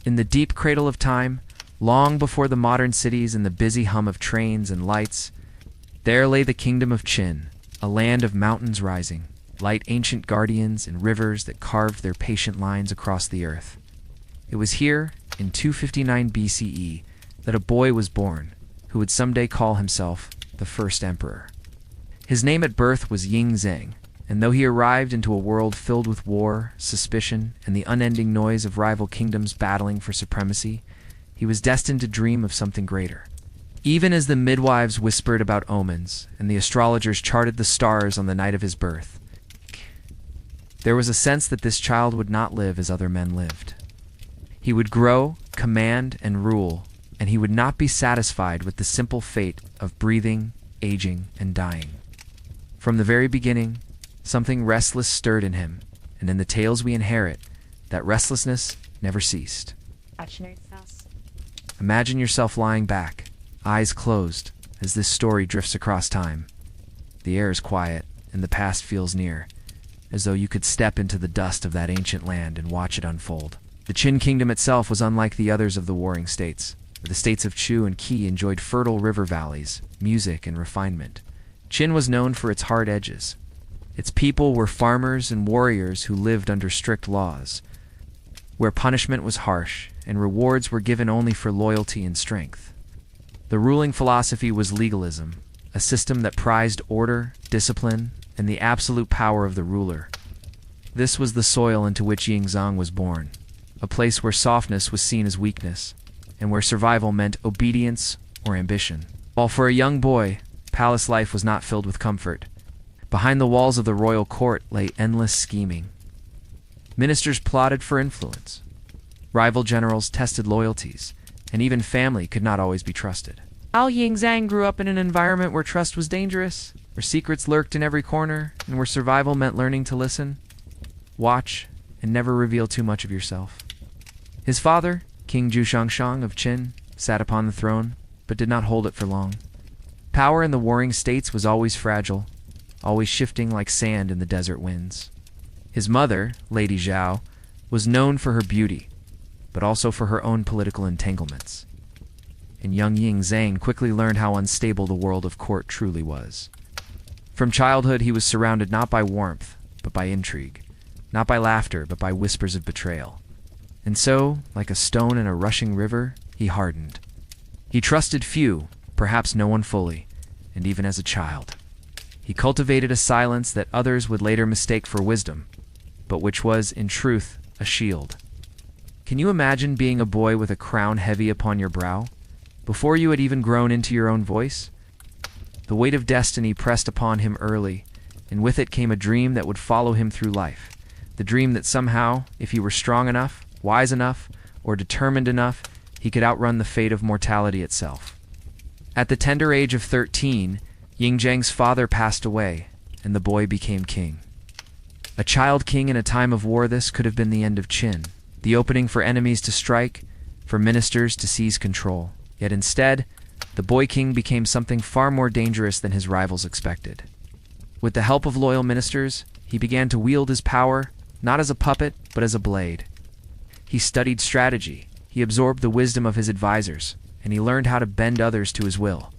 In the deep cradle of time, long before the modern cities and the busy hum of trains and lights, there lay the kingdom of Qin, a land of mountains rising, light ancient guardians and rivers that carved their patient lines across the earth. It was here, in 259 BCE, that a boy was born, who would someday call himself the first emperor. His name at birth was Ying Zheng, and though he arrived into a world filled with war, suspicion, and the unending noise of rival kingdoms battling for supremacy, he was destined to dream of something greater. Even as the midwives whispered about omens, and the astrologers charted the stars on the night of his birth, there was a sense that this child would not live as other men lived. He would grow, command, and rule, and he would not be satisfied with the simple fate of breathing, aging, and dying. From the very beginning, something restless stirred in him, and in the tales we inherit, that restlessness never ceased. Imagine yourself lying back, eyes closed, as this story drifts across time. The air is quiet, and the past feels near, as though you could step into the dust of that ancient land and watch it unfold. The Qin kingdom itself was unlike the others of the warring states. The states of Chu and Qi enjoyed fertile river valleys, music, and refinement. Qin was known for its hard edges. Its people were farmers and warriors who lived under strict laws, where punishment was harsh and rewards were given only for loyalty and strength. The ruling philosophy was legalism, a system that prized order, discipline, and the absolute power of the ruler. This was the soil into which Ying Zheng was born, a place where softness was seen as weakness, and where survival meant obedience or ambition. While for a young boy, palace life was not filled with comfort. Behind the walls of the royal court lay endless scheming. Ministers plotted for influence. Rival generals tested loyalties, and even family could not always be trusted. Ying Zheng grew up in an environment where trust was dangerous, where secrets lurked in every corner, and where survival meant learning to listen, watch, and never reveal too much of yourself. His father, King Zhushangshang of Qin, sat upon the throne, but did not hold it for long. Power in the warring states was always fragile, always shifting like sand in the desert winds. His mother, Lady Zhao, was known for her beauty, but also for her own political entanglements. And young Ying Zheng quickly learned how unstable the world of court truly was. From childhood, he was surrounded not by warmth, but by intrigue, not by laughter, but by whispers of betrayal. And so, like a stone in a rushing river, he hardened. He trusted few, perhaps no one fully, and even as a child. He cultivated a silence that others would later mistake for wisdom, but which was, in truth, a shield. Can you imagine being a boy with a crown heavy upon your brow, before you had even grown into your own voice? The weight of destiny pressed upon him early, and with it came a dream that would follow him through life. The dream that somehow, if he were strong enough, wise enough, or determined enough, he could outrun the fate of mortality itself. At the tender age of 13, Ying Zheng's father passed away, and the boy became king. A child king in a time of war, this could have been the end of Qin, the opening for enemies to strike, for ministers to seize control. Yet instead, the boy king became something far more dangerous than his rivals expected. With the help of loyal ministers, he began to wield his power, not as a puppet, but as a blade. He studied strategy, he absorbed the wisdom of his advisors, and he learned how to bend others to his will.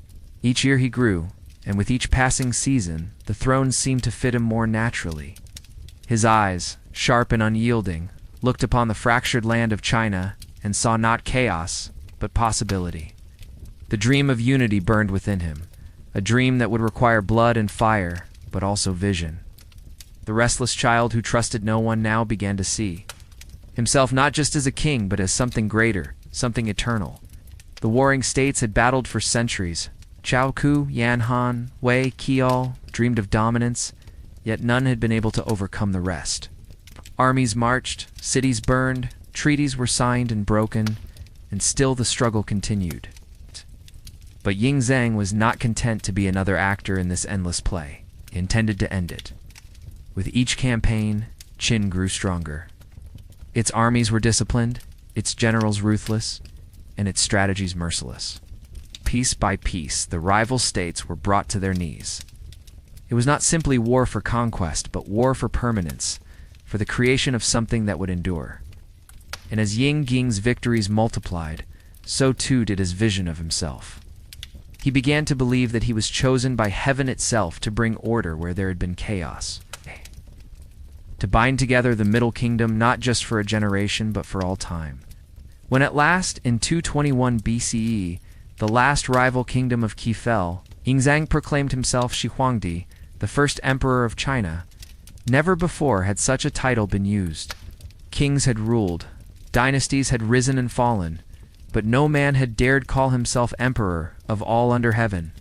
Each year he grew, and with each passing season, the throne seemed to fit him more naturally. His eyes, sharp and unyielding, looked upon the fractured land of China and saw not chaos, but possibility. The dream of unity burned within him, a dream that would require blood and fire, but also vision. The restless child who trusted no one now began to see himself not just as a king, but as something greater, something eternal. The warring states had battled for centuries. Chao Ku, Yan Han, Wei, Qiao dreamed of dominance, yet none had been able to overcome the rest. Armies marched, cities burned, treaties were signed and broken, and still the struggle continued. But Ying Zheng was not content to be another actor in this endless play. He intended to end it. With each campaign, Qin grew stronger. Its armies were disciplined, its generals ruthless, and its strategies merciless. Piece by piece, the rival states were brought to their knees. It was not simply war for conquest, but war for permanence, for the creation of something that would endure. And as Ying Ging's victories multiplied, so too did his vision of himself. He began to believe that he was chosen by heaven itself to bring order where there had been chaos, to bind together the Middle Kingdom not just for a generation but for all time. When at last, in 221 BCE, the last rival kingdom of Qi fell, Yingzhang proclaimed himself Shi Huangdi, the first emperor of China. Never before had such a title been used. Kings had ruled, dynasties had risen and fallen, but no man had dared call himself emperor of all under heaven.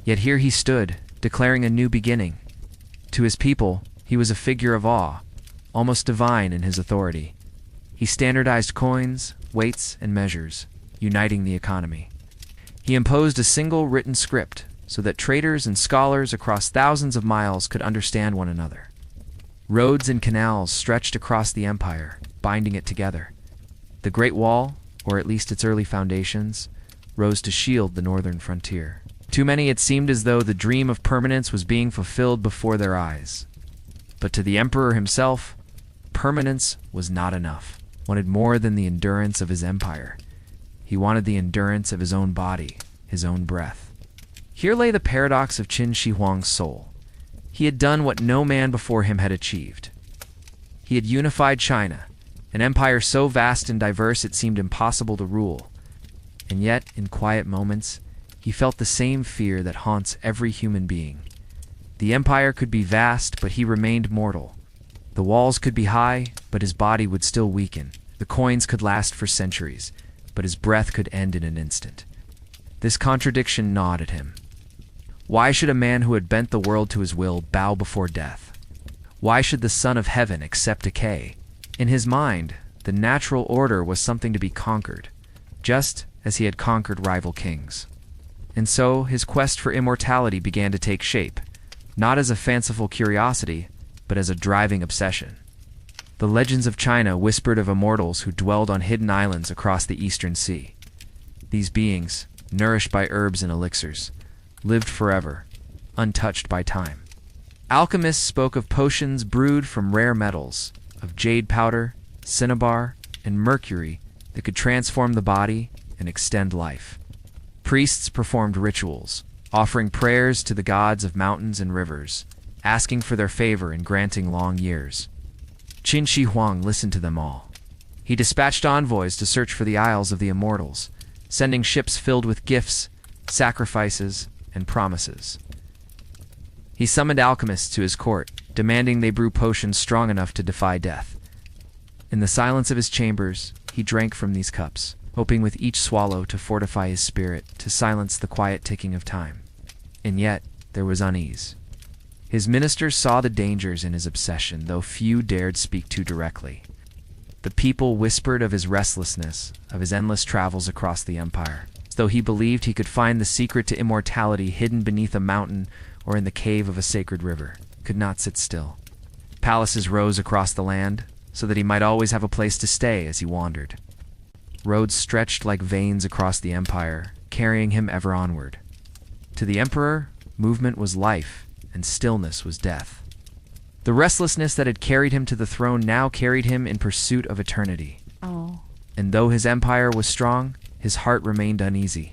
Yet here he stood, declaring a new beginning. To his people, he was a figure of awe, almost divine in his authority. He standardized coins, weights, and measures, uniting the economy. He imposed a single written script so that traders and scholars across thousands of miles could understand one another. Roads and canals stretched across the empire, binding it together. The Great Wall, or at least its early foundations, rose to shield the northern frontier. To many it seemed as though the dream of permanence was being fulfilled before their eyes. But to the emperor himself, permanence was not enough. He wanted more than the endurance of his empire. He wanted the endurance of his own body, his own breath. Here lay the paradox of Qin Shi Huang's soul. He had done what no man before him had achieved. He had unified China, an empire so vast and diverse it seemed impossible to rule. And yet, in quiet moments, he felt the same fear that haunts every human being. The empire could be vast, but he remained mortal. The walls could be high, but his body would still weaken. The coins could last for centuries, but his breath could end in an instant. This contradiction gnawed at him. Why should a man who had bent the world to his will bow before death? Why should the Son of Heaven accept decay? In his mind, the natural order was something to be conquered, just as he had conquered rival kings. And so his quest for immortality began to take shape, not as a fanciful curiosity, but as a driving obsession. The legends of China whispered of immortals who dwelled on hidden islands across the eastern sea. These beings, nourished by herbs and elixirs, lived forever, untouched by time. Alchemists spoke of potions brewed from rare metals, of jade powder, cinnabar, and mercury that could transform the body and extend life. Priests performed rituals, offering prayers to the gods of mountains and rivers, asking for their favor and granting long years. Qin Shi Huang listened to them all. He dispatched envoys to search for the Isles of the Immortals, sending ships filled with gifts, sacrifices, and promises. He summoned alchemists to his court, demanding they brew potions strong enough to defy death. In the silence of his chambers, he drank from these cups, hoping with each swallow to fortify his spirit, to silence the quiet ticking of time. And yet, there was unease. His ministers saw the dangers in his obsession, though few dared speak too directly. The people whispered of his restlessness, of his endless travels across the empire, as though he believed he could find the secret to immortality hidden beneath a mountain or in the cave of a sacred river. Could not sit still. Palaces rose across the land, so that he might always have a place to stay as he wandered. Roads stretched like veins across the empire, carrying him ever onward. To the emperor, movement was life, and stillness was death. The restlessness that had carried him to the throne now carried him in pursuit of eternity. And though his empire was strong, his heart remained uneasy.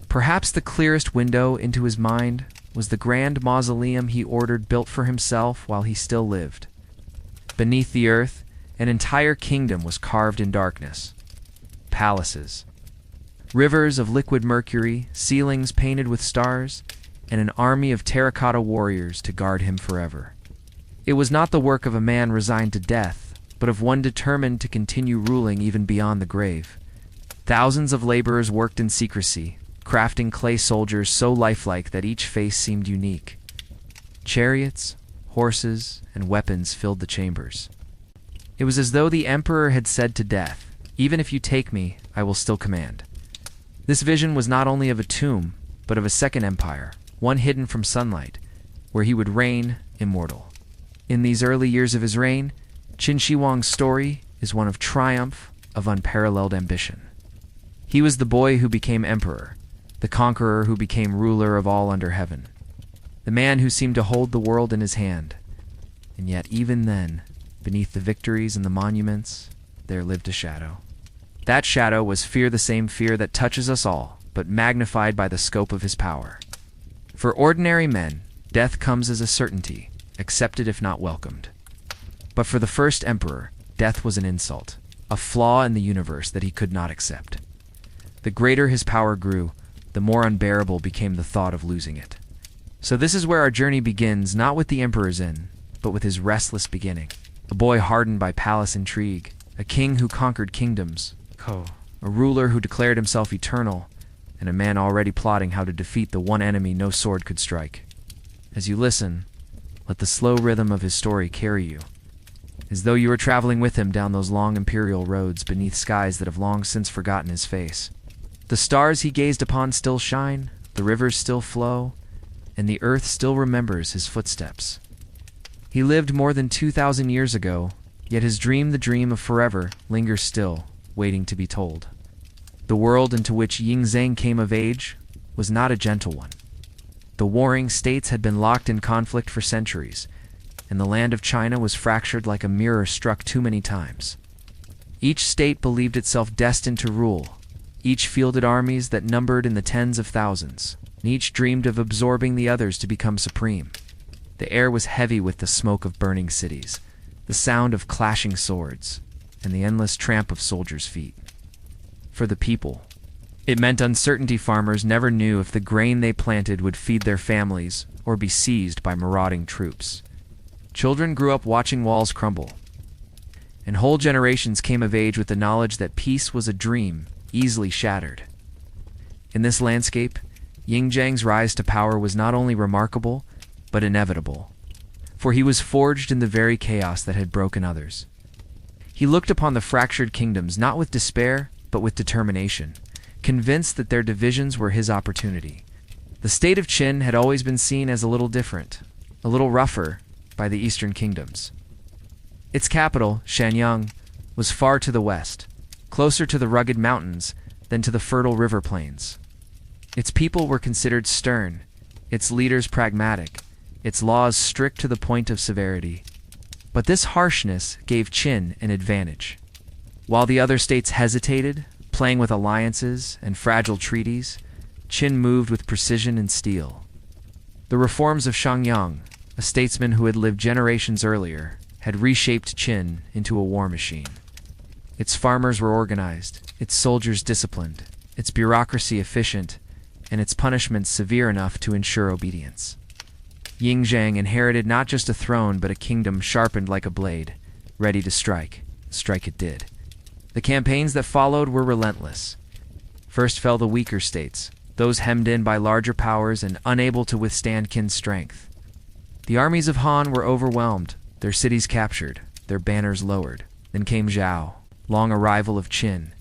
Perhaps the clearest window into his mind was the grand mausoleum he ordered built for himself while he still lived. Beneath the earth, an entire kingdom was carved in darkness. Palaces, rivers of liquid mercury, ceilings painted with stars, and an army of terracotta warriors to guard him forever. It was not the work of a man resigned to death, but of one determined to continue ruling even beyond the grave. Thousands of laborers worked in secrecy, crafting clay soldiers so lifelike that each face seemed unique. Chariots, horses, and weapons filled the chambers. It was as though the emperor had said to death, "Even if you take me, I will still command." This vision was not only of a tomb, but of a second empire, one hidden from sunlight, where he would reign immortal. In these early years of his reign, Qin Shi Huang's story is one of triumph, of unparalleled ambition. He was the boy who became emperor, the conqueror who became ruler of all under heaven, the man who seemed to hold the world in his hand. And yet even then, beneath the victories and the monuments, there lived a shadow. That shadow was fear, the same fear that touches us all, but magnified by the scope of his power. For ordinary men, death comes as a certainty, accepted if not welcomed. But for the first emperor, death was an insult, a flaw in the universe that he could not accept. The greater his power grew, the more unbearable became the thought of losing it. So this is where our journey begins, not with the emperor's end, but with his restless beginning. A boy hardened by palace intrigue, a king who conquered kingdoms, a ruler who declared himself eternal, and a man already plotting how to defeat the one enemy no sword could strike. As you listen, let the slow rhythm of his story carry you, as though you were traveling with him down those long imperial roads beneath skies that have long since forgotten his face. The stars he gazed upon still shine, the rivers still flow, and the earth still remembers his footsteps. He lived more than 2,000 years ago, yet his dream, the dream of forever, lingers still, waiting to be told. The world into which Ying Zhang came of age was not a gentle one. The warring states had been locked in conflict for centuries, and the land of China was fractured like a mirror struck too many times. Each state believed itself destined to rule, each fielded armies that numbered in the tens of thousands, and each dreamed of absorbing the others to become supreme. The air was heavy with the smoke of burning cities, the sound of clashing swords, and the endless tramp of soldiers' feet. For the people, it meant uncertainty. Farmers never knew if the grain they planted would feed their families or be seized by marauding troops. Children grew up watching walls crumble, and whole generations came of age with the knowledge that peace was a dream easily shattered. In this landscape, Ying Zhang's rise to power was not only remarkable, but inevitable, for he was forged in the very chaos that had broken others. He looked upon the fractured kingdoms not with despair, but with determination, convinced that their divisions were his opportunity. The state of Qin had always been seen as a little different, a little rougher, by the eastern kingdoms. Its capital, Shanyang, was far to the west, closer to the rugged mountains than to the fertile river plains. Its people were considered stern, its leaders pragmatic, its laws strict to the point of severity. But this harshness gave Qin an advantage. While the other states hesitated, playing with alliances and fragile treaties, Qin moved with precision and steel. The reforms of Shangyang, a statesman who had lived generations earlier, had reshaped Qin into a war machine. Its farmers were organized, its soldiers disciplined, its bureaucracy efficient, and its punishments severe enough to ensure obedience. Ying Zhang inherited not just a throne but a kingdom sharpened like a blade, ready to strike. Strike it did. The campaigns that followed were relentless. First fell the weaker states, those hemmed in by larger powers and unable to withstand Qin's strength. The armies of Han were overwhelmed, their cities captured, their banners lowered. Then came Zhao, long a rival of Qin,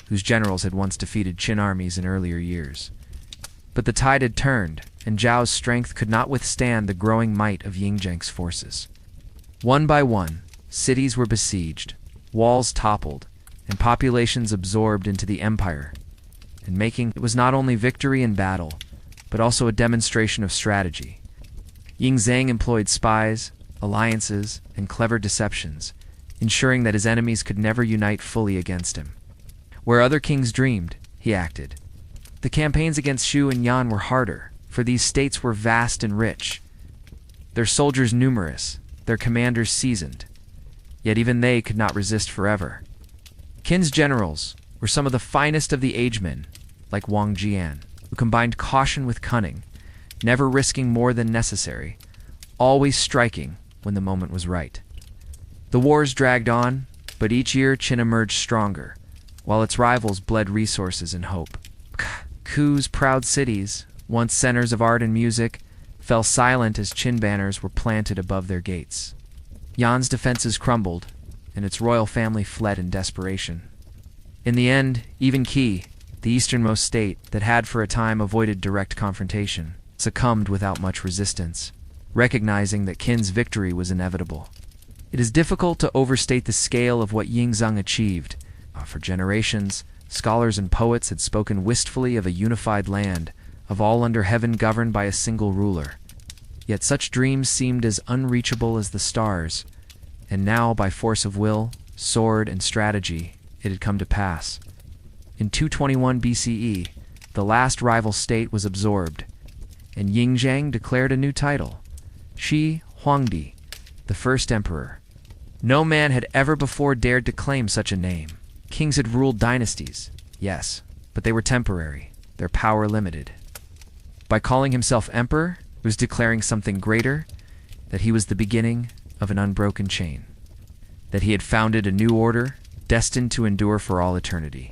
whose generals had once defeated Qin armies in earlier years. But the tide had turned, and Zhao's strength could not withstand the growing might of Ying Zhang's forces. One by one, cities were besieged, walls toppled, and populations absorbed into the empire, and making it was not only victory in battle, but also a demonstration of strategy. Ying Zhang employed spies, alliances, and clever deceptions, ensuring that his enemies could never unite fully against him. Where other kings dreamed, he acted. The campaigns against Shu and Yan were harder, for these states were vast and rich, their soldiers numerous, their commanders seasoned, yet even they could not resist forever. Qin's generals were some of the finest of the agemen, like Wang Jian, who combined caution with cunning, never risking more than necessary, always striking when the moment was right. The wars dragged on, but each year Qin emerged stronger, while its rivals bled resources and hope. Ku's proud cities, once centers of art and music, fell silent as Qin banners were planted above their gates. Yan's defenses crumbled, and its royal family fled in desperation. In the end, even Qi, the easternmost state that had for a time avoided direct confrontation, succumbed without much resistance, recognizing that Qin's victory was inevitable. It is difficult to overstate the scale of what Ying Zhang achieved. For generations, scholars and poets had spoken wistfully of a unified land, of all under heaven governed by a single ruler. Yet such dreams seemed as unreachable as the stars, and now, by force of will, sword, and strategy, it had come to pass. In 221 BCE, the last rival state was absorbed, and Yingzhang declared a new title, Shi Huangdi, the first emperor. No man had ever before dared to claim such a name. Kings had ruled dynasties, yes, but they were temporary, their power limited. By calling himself emperor, he was declaring something greater, that he was the beginning of an unbroken chain, that he had founded a new order destined to endure for all eternity.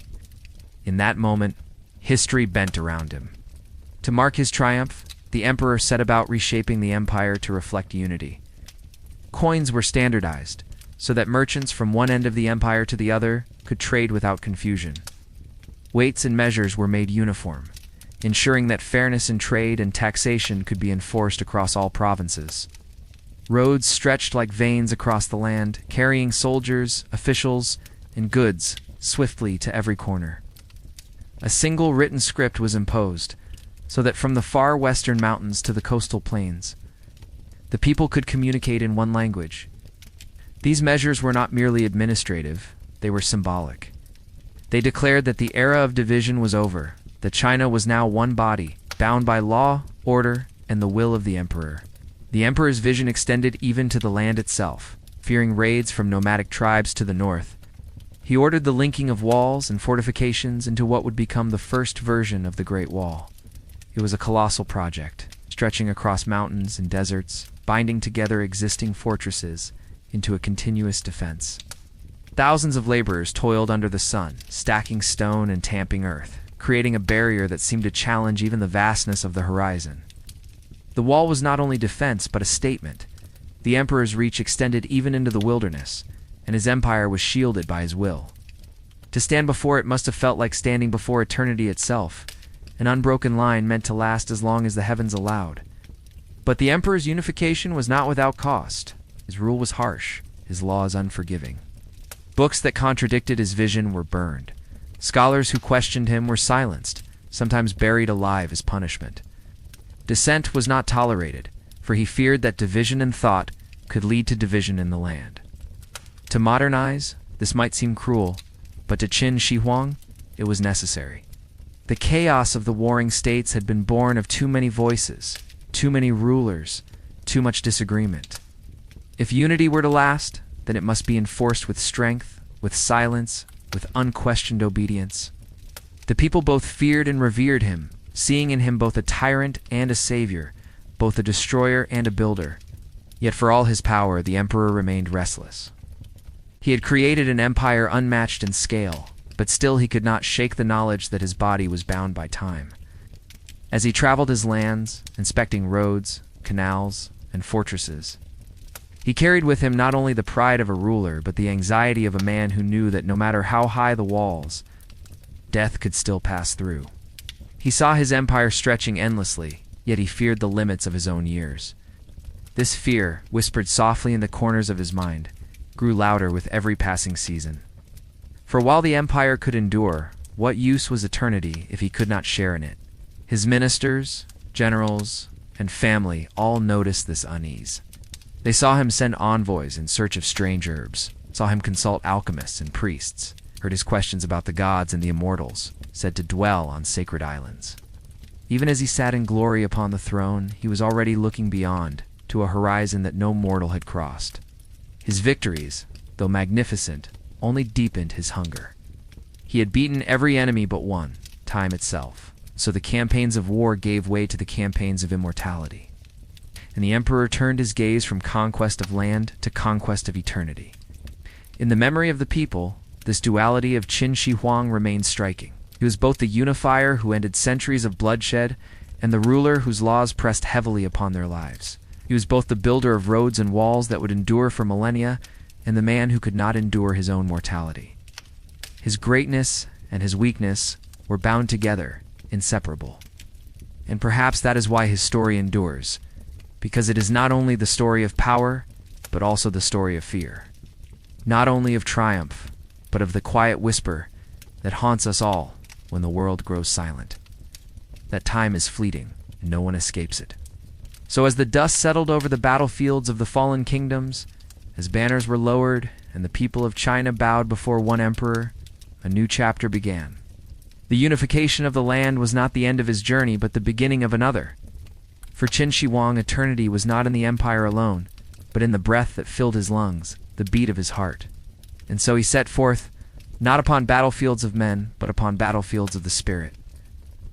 In that moment, history bent around him. To mark his triumph, the emperor set about reshaping the empire to reflect unity. Coins were standardized, so that merchants from one end of the empire to the other could trade without confusion. Weights and measures were made uniform, ensuring that fairness in trade and taxation could be enforced across all provinces. Roads stretched like veins across the land, carrying soldiers, officials, and goods swiftly to every corner. A single written script was imposed, so that from the far western mountains to the coastal plains, the people could communicate in one language. These measures were not merely administrative, they were symbolic. They declared that the era of division was over, that China was now one body, bound by law, order, and the will of the emperor. The emperor's vision extended even to the land itself. Fearing raids from nomadic tribes to the north, he ordered the linking of walls and fortifications into what would become the first version of the Great Wall. It was a colossal project, stretching across mountains and deserts, binding together existing fortresses into a continuous defense. Thousands of laborers toiled under the sun, stacking stone and tamping earth, creating a barrier that seemed to challenge even the vastness of the horizon. The wall was not only defense, but a statement. The emperor's reach extended even into the wilderness, and his empire was shielded by his will. To stand before it must have felt like standing before eternity itself, an unbroken line meant to last as long as the heavens allowed. But the emperor's unification was not without cost. His rule was harsh, his laws unforgiving. Books that contradicted his vision were burned. Scholars who questioned him were silenced, sometimes buried alive as punishment. Dissent was not tolerated, for he feared that division in thought could lead to division in the land. To modernize, this might seem cruel, but to Qin Shi Huang, it was necessary. The chaos of the warring states had been born of too many voices, too many rulers, too much disagreement. If unity were to last, then it must be enforced with strength, with silence, with unquestioned obedience. The people both feared and revered him, seeing in him both a tyrant and a savior, both a destroyer and a builder. Yet for all his power, the emperor remained restless. He had created an empire unmatched in scale, but still he could not shake the knowledge that his body was bound by time. As he traveled his lands, inspecting roads, canals, and fortresses, he carried with him not only the pride of a ruler, but the anxiety of a man who knew that no matter how high the walls, death could still pass through. He saw his empire stretching endlessly, yet he feared the limits of his own years. This fear, whispered softly in the corners of his mind, grew louder with every passing season. For while the empire could endure, what use was eternity if he could not share in it? His ministers, generals, and family all noticed this unease. They saw him send envoys in search of strange herbs, saw him consult alchemists and priests, heard his questions about the gods and the immortals, said to dwell on sacred islands. Even as he sat in glory upon the throne, he was already looking beyond, to a horizon that no mortal had crossed. His victories, though magnificent, only deepened his hunger. He had beaten every enemy but one, time itself, so the campaigns of war gave way to the campaigns of immortality. And the emperor turned his gaze from conquest of land to conquest of eternity. In the memory of the people, this duality of Qin Shi Huang remained striking. He was both the unifier who ended centuries of bloodshed and the ruler whose laws pressed heavily upon their lives. He was both the builder of roads and walls that would endure for millennia and the man who could not endure his own mortality. His greatness and his weakness were bound together, inseparable. And perhaps that is why his story endures, because it is not only the story of power, but also the story of fear. Not only of triumph, but of the quiet whisper that haunts us all when the world grows silent. That time is fleeting, and no one escapes it. So as the dust settled over the battlefields of the fallen kingdoms, as banners were lowered and the people of China bowed before one emperor, a new chapter began. The unification of the land was not the end of his journey, but the beginning of another. For Qin Shi Huang, eternity was not in the empire alone, but in the breath that filled his lungs, the beat of his heart. And so he set forth, not upon battlefields of men, but upon battlefields of the spirit,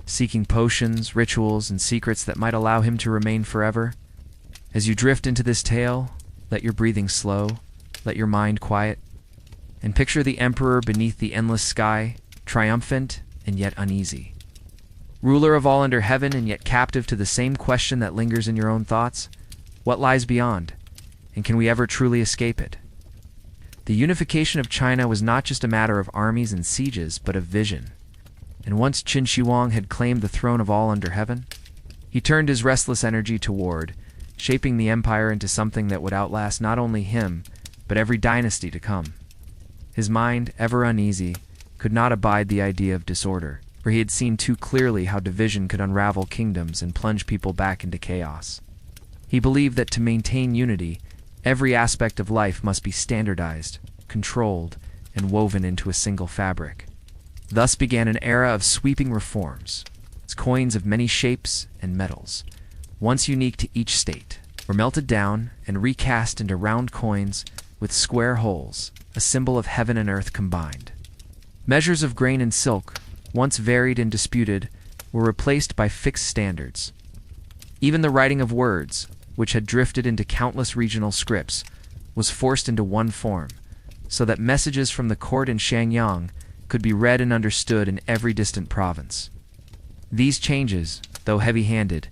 seeking potions, rituals, and secrets that might allow him to remain forever. As you drift into this tale, let your breathing slow, let your mind quiet, and picture the emperor beneath the endless sky, triumphant and yet uneasy. Ruler of all under heaven and yet captive to the same question that lingers in your own thoughts: what lies beyond, and can we ever truly escape it? The unification of China was not just a matter of armies and sieges, but of vision. And once Qin Shi Huang had claimed the throne of all under heaven, he turned his restless energy toward shaping the empire into something that would outlast not only him, but every dynasty to come. His mind, ever uneasy, could not abide the idea of disorder, for he had seen too clearly how division could unravel kingdoms and plunge people back into chaos. He believed that to maintain unity, every aspect of life must be standardized, controlled, and woven into a single fabric. Thus began an era of sweeping reforms. Coins of many shapes and metals, once unique to each state, were melted down and recast into round coins with square holes, a symbol of heaven and earth combined. Measures of grain and silk, once varied and disputed, were replaced by fixed standards. Even the writing of words, which had drifted into countless regional scripts, was forced into one form, so that messages from the court in Shangyang could be read and understood in every distant province. These changes, though heavy-handed,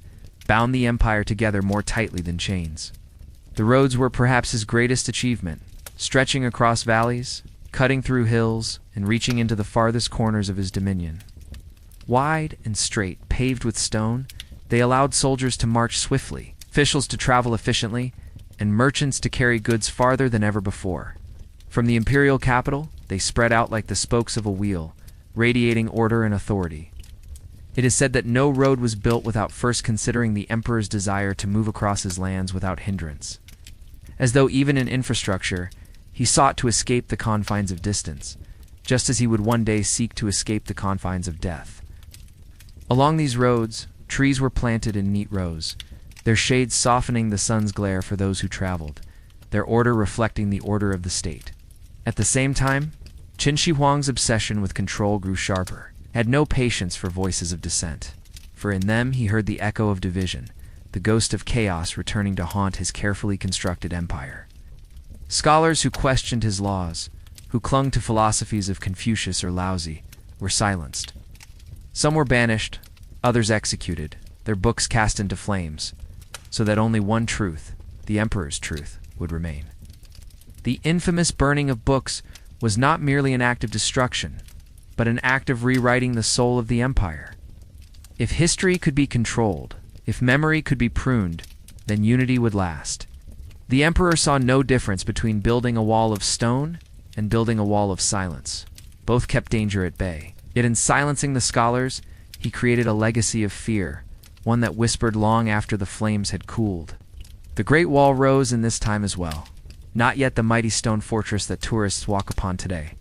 bound the empire together more tightly than chains. The roads were perhaps his greatest achievement, stretching across valleys, cutting through hills, and reaching into the farthest corners of his dominion. Wide and straight, paved with stone, they allowed soldiers to march swiftly, officials to travel efficiently, and merchants to carry goods farther than ever before. From the imperial capital, they spread out like the spokes of a wheel, radiating order and authority. It is said that no road was built without first considering the emperor's desire to move across his lands without hindrance. As though even in infrastructure, he sought to escape the confines of distance, just as he would one day seek to escape the confines of death. Along these roads, trees were planted in neat rows, their shades softening the sun's glare for those who traveled, their order reflecting the order of the state. At the same time, Qin Shi Huang's obsession with control grew sharper, had no patience for voices of dissent, for in them he heard the echo of division, the ghost of chaos returning to haunt his carefully constructed empire. Scholars who questioned his laws, who clung to philosophies of Confucius or Laozi, were silenced. Some were banished, others executed, their books cast into flames, so that only one truth, the emperor's truth, would remain. The infamous burning of books was not merely an act of destruction, but an act of rewriting the soul of the empire. If history could be controlled, if memory could be pruned, then unity would last. The emperor saw no difference between building a wall of stone and building a wall of silence. Both kept danger at bay. Yet in silencing the scholars, he created a legacy of fear, one that whispered long after the flames had cooled. The Great Wall rose in this time as well, not yet the mighty stone fortress that tourists walk upon today,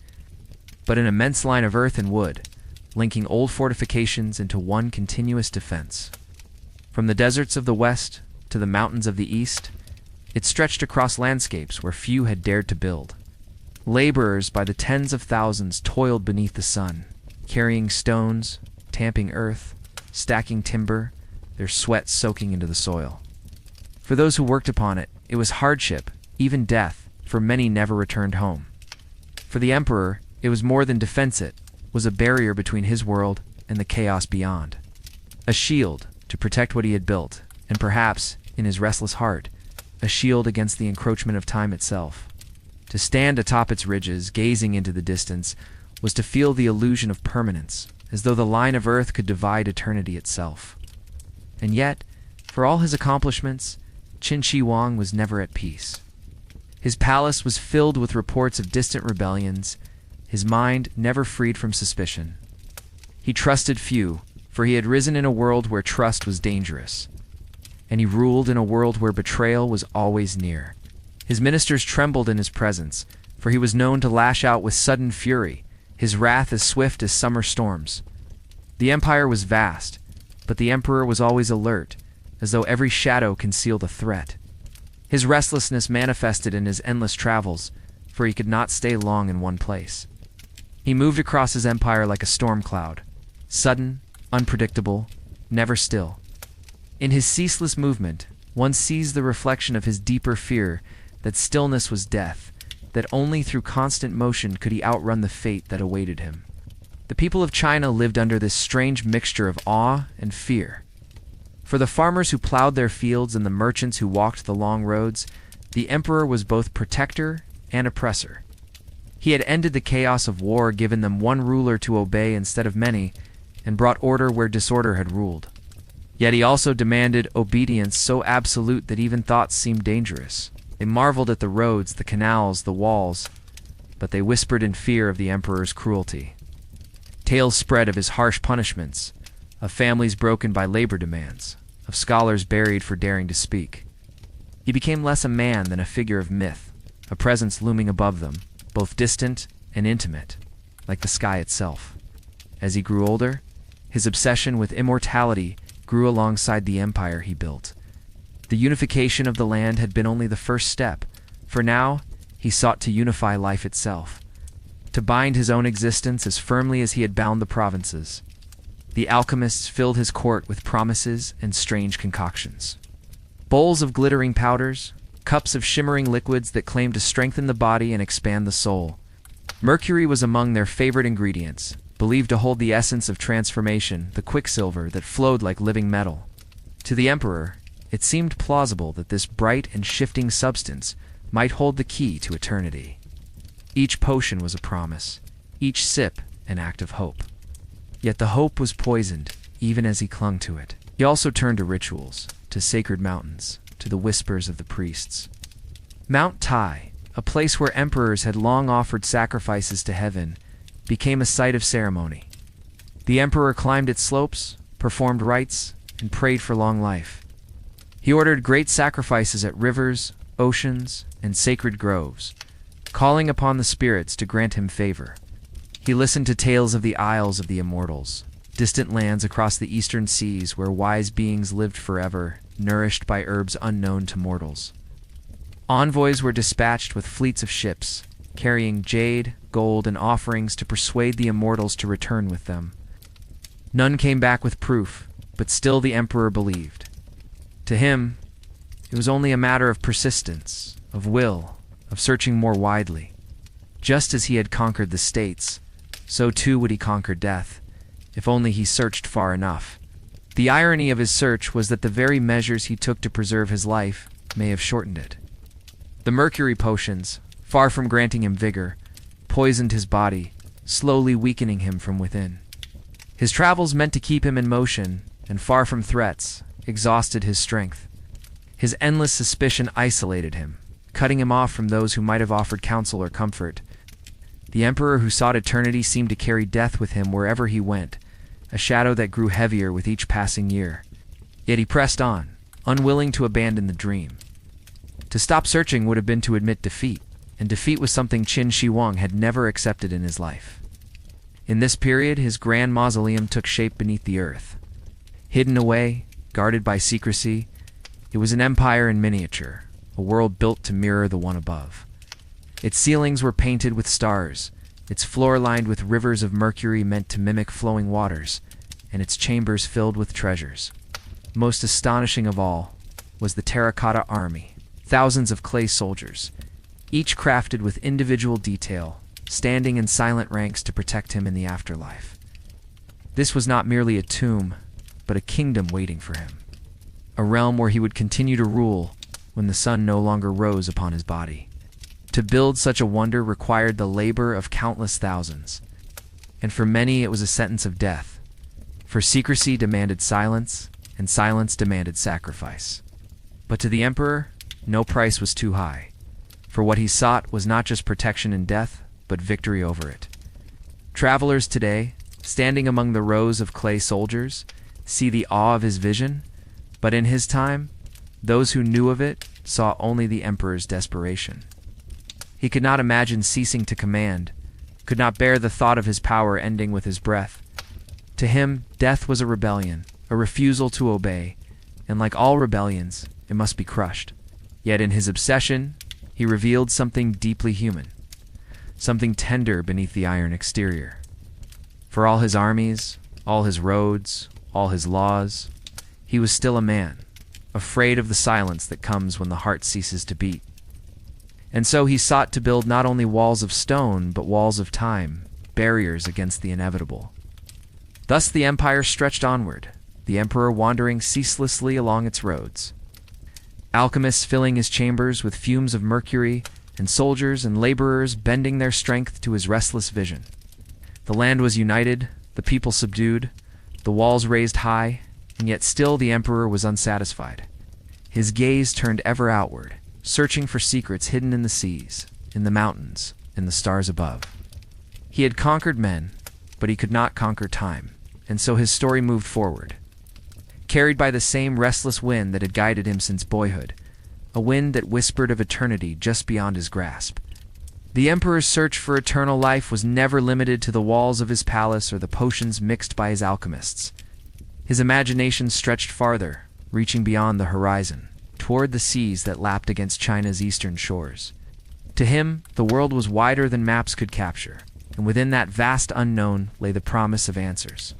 but an immense line of earth and wood, linking old fortifications into one continuous defense. From the deserts of the west to the mountains of the east, it stretched across landscapes where few had dared to build. Laborers by the tens of thousands toiled beneath the sun, carrying stones, tamping earth, stacking timber, their sweat soaking into the soil. For those who worked upon it, it was hardship, even death, for many never returned home. For the emperor, it was more than defense, it was a barrier between his world and the chaos beyond. A shield to protect what he had built, and perhaps, in his restless heart, a shield against the encroachment of time itself. To stand atop its ridges, gazing into the distance, was to feel the illusion of permanence, as though the line of earth could divide eternity itself. And yet, for all his accomplishments, Qin Shi Huang was never at peace. His palace was filled with reports of distant rebellions, his mind never freed from suspicion. He trusted few, for he had risen in a world where trust was dangerous, and he ruled in a world where betrayal was always near. His ministers trembled in his presence, for he was known to lash out with sudden fury, his wrath as swift as summer storms. The empire was vast, but the emperor was always alert, as though every shadow concealed a threat. His restlessness manifested in his endless travels, for he could not stay long in one place. He moved across his empire like a storm cloud, sudden, unpredictable, never still. In his ceaseless movement, one sees the reflection of his deeper fear that stillness was death, that only through constant motion could he outrun the fate that awaited him. The people of China lived under this strange mixture of awe and fear. For the farmers who plowed their fields and the merchants who walked the long roads, the emperor was both protector and oppressor. He had ended the chaos of war, given them one ruler to obey instead of many, and brought order where disorder had ruled. Yet he also demanded obedience so absolute that even thoughts seemed dangerous. They marveled at the roads, the canals, the walls, but they whispered in fear of the emperor's cruelty. Tales spread of his harsh punishments, of families broken by labor demands, of scholars buried for daring to speak. He became less a man than a figure of myth, a presence looming above them, both distant and intimate, like the sky itself. As he grew older, his obsession with immortality grew alongside the empire he built. The unification of the land had been only the first step, for now he sought to unify life itself, to bind his own existence as firmly as he had bound the provinces. The alchemists filled his court with promises and strange concoctions. Bowls of glittering powders, cups of shimmering liquids that claimed to strengthen the body and expand the soul. Mercury was among their favorite ingredients, believed to hold the essence of transformation, the quicksilver that flowed like living metal. To the emperor, it seemed plausible that this bright and shifting substance might hold the key to eternity. Each potion was a promise, each sip an act of hope. Yet the hope was poisoned, even as he clung to it. He also turned to rituals, to sacred mountains, to the whispers of the priests. Mount Tai, a place where emperors had long offered sacrifices to heaven, became a site of ceremony. The emperor climbed its slopes, performed rites, and prayed for long life. He ordered great sacrifices at rivers, oceans, and sacred groves, calling upon the spirits to grant him favor. He listened to tales of the Isles of the Immortals, distant lands across the eastern seas where wise beings lived forever, nourished by herbs unknown to mortals. Envoys were dispatched with fleets of ships, carrying jade, gold, and offerings to persuade the immortals to return with them. None came back with proof, but still the emperor believed. To him, it was only a matter of persistence, of will, of searching more widely. Just as he had conquered the states, so too would he conquer death, if only he searched far enough. The irony of his search was that the very measures he took to preserve his life may have shortened it. The mercury potions, far from granting him vigor, poisoned his body, slowly weakening him from within. His travels meant to keep him in motion, and far from threats, exhausted his strength. His endless suspicion isolated him, cutting him off from those who might have offered counsel or comfort. The emperor who sought eternity seemed to carry death with him wherever he went, a shadow that grew heavier with each passing year. Yet he pressed on, unwilling to abandon the dream. To stop searching would have been to admit defeat, and defeat was something Qin Shi Huang had never accepted in his life. In this period, his grand mausoleum took shape beneath the earth. Hidden away, guarded by secrecy, it was an empire in miniature, a world built to mirror the one above. Its ceilings were painted with stars, its floor lined with rivers of mercury meant to mimic flowing waters, and its chambers filled with treasures. Most astonishing of all was the Terracotta Army, thousands of clay soldiers, each crafted with individual detail, standing in silent ranks to protect him in the afterlife. This was not merely a tomb, but a kingdom waiting for him, a realm where he would continue to rule when the sun no longer rose upon his body. To build such a wonder required the labor of countless thousands, and for many it was a sentence of death, for secrecy demanded silence, and silence demanded sacrifice. But to the emperor, no price was too high, for what he sought was not just protection in death, but victory over it. Travelers today, standing among the rows of clay soldiers, see the awe of his vision, but in his time, those who knew of it saw only the emperor's desperation. He could not imagine ceasing to command, could not bear the thought of his power ending with his breath. To him, death was a rebellion, a refusal to obey, and like all rebellions, it must be crushed. Yet in his obsession, he revealed something deeply human, something tender beneath the iron exterior. For all his armies, all his roads, all his laws, he was still a man, afraid of the silence that comes when the heart ceases to beat. And so he sought to build not only walls of stone, but walls of time, barriers against the inevitable. Thus the empire stretched onward, the emperor wandering ceaselessly along its roads. Alchemists filling his chambers with fumes of mercury, and soldiers and laborers bending their strength to his restless vision. The land was united, the people subdued, the walls raised high, and yet still the emperor was unsatisfied. His gaze turned ever outward, searching for secrets hidden in the seas, in the mountains, in the stars above. He had conquered men, but he could not conquer time, and so his story moved forward. Carried by the same restless wind that had guided him since boyhood, a wind that whispered of eternity just beyond his grasp. The emperor's search for eternal life was never limited to the walls of his palace or the potions mixed by his alchemists. His imagination stretched farther, reaching beyond the horizon, toward the seas that lapped against China's eastern shores. To him, the world was wider than maps could capture, and within that vast unknown lay the promise of answers.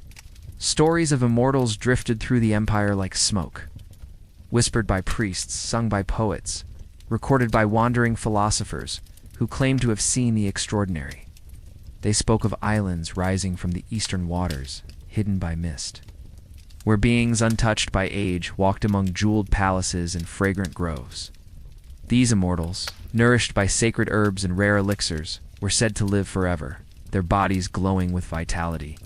Stories of immortals drifted through the empire like smoke, whispered by priests, sung by poets, recorded by wandering philosophers who claimed to have seen the extraordinary. They spoke of islands rising from the eastern waters, hidden by mist, where beings untouched by age walked among jeweled palaces and fragrant groves. These immortals, nourished by sacred herbs and rare elixirs, were said to live forever, their bodies glowing with vitality,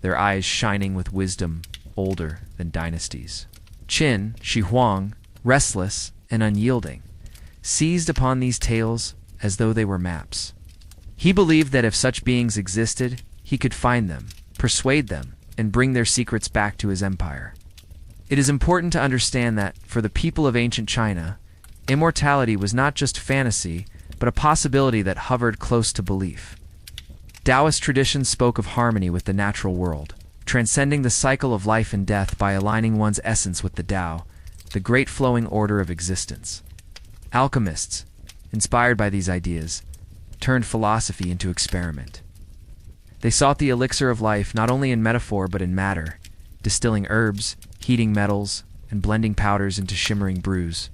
their eyes shining with wisdom older than dynasties. Qin Shi Huang, restless and unyielding, seized upon these tales as though they were maps. He believed that if such beings existed, he could find them, persuade them, and bring their secrets back to his empire. It is important to understand that, for the people of ancient China, immortality was not just fantasy, but a possibility that hovered close to belief. Taoist traditions spoke of harmony with the natural world, transcending the cycle of life and death by aligning one's essence with the Tao, the great flowing order of existence. Alchemists, inspired by these ideas, turned philosophy into experiment. They sought the elixir of life not only in metaphor but in matter, distilling herbs, heating metals, and blending powders into shimmering brews.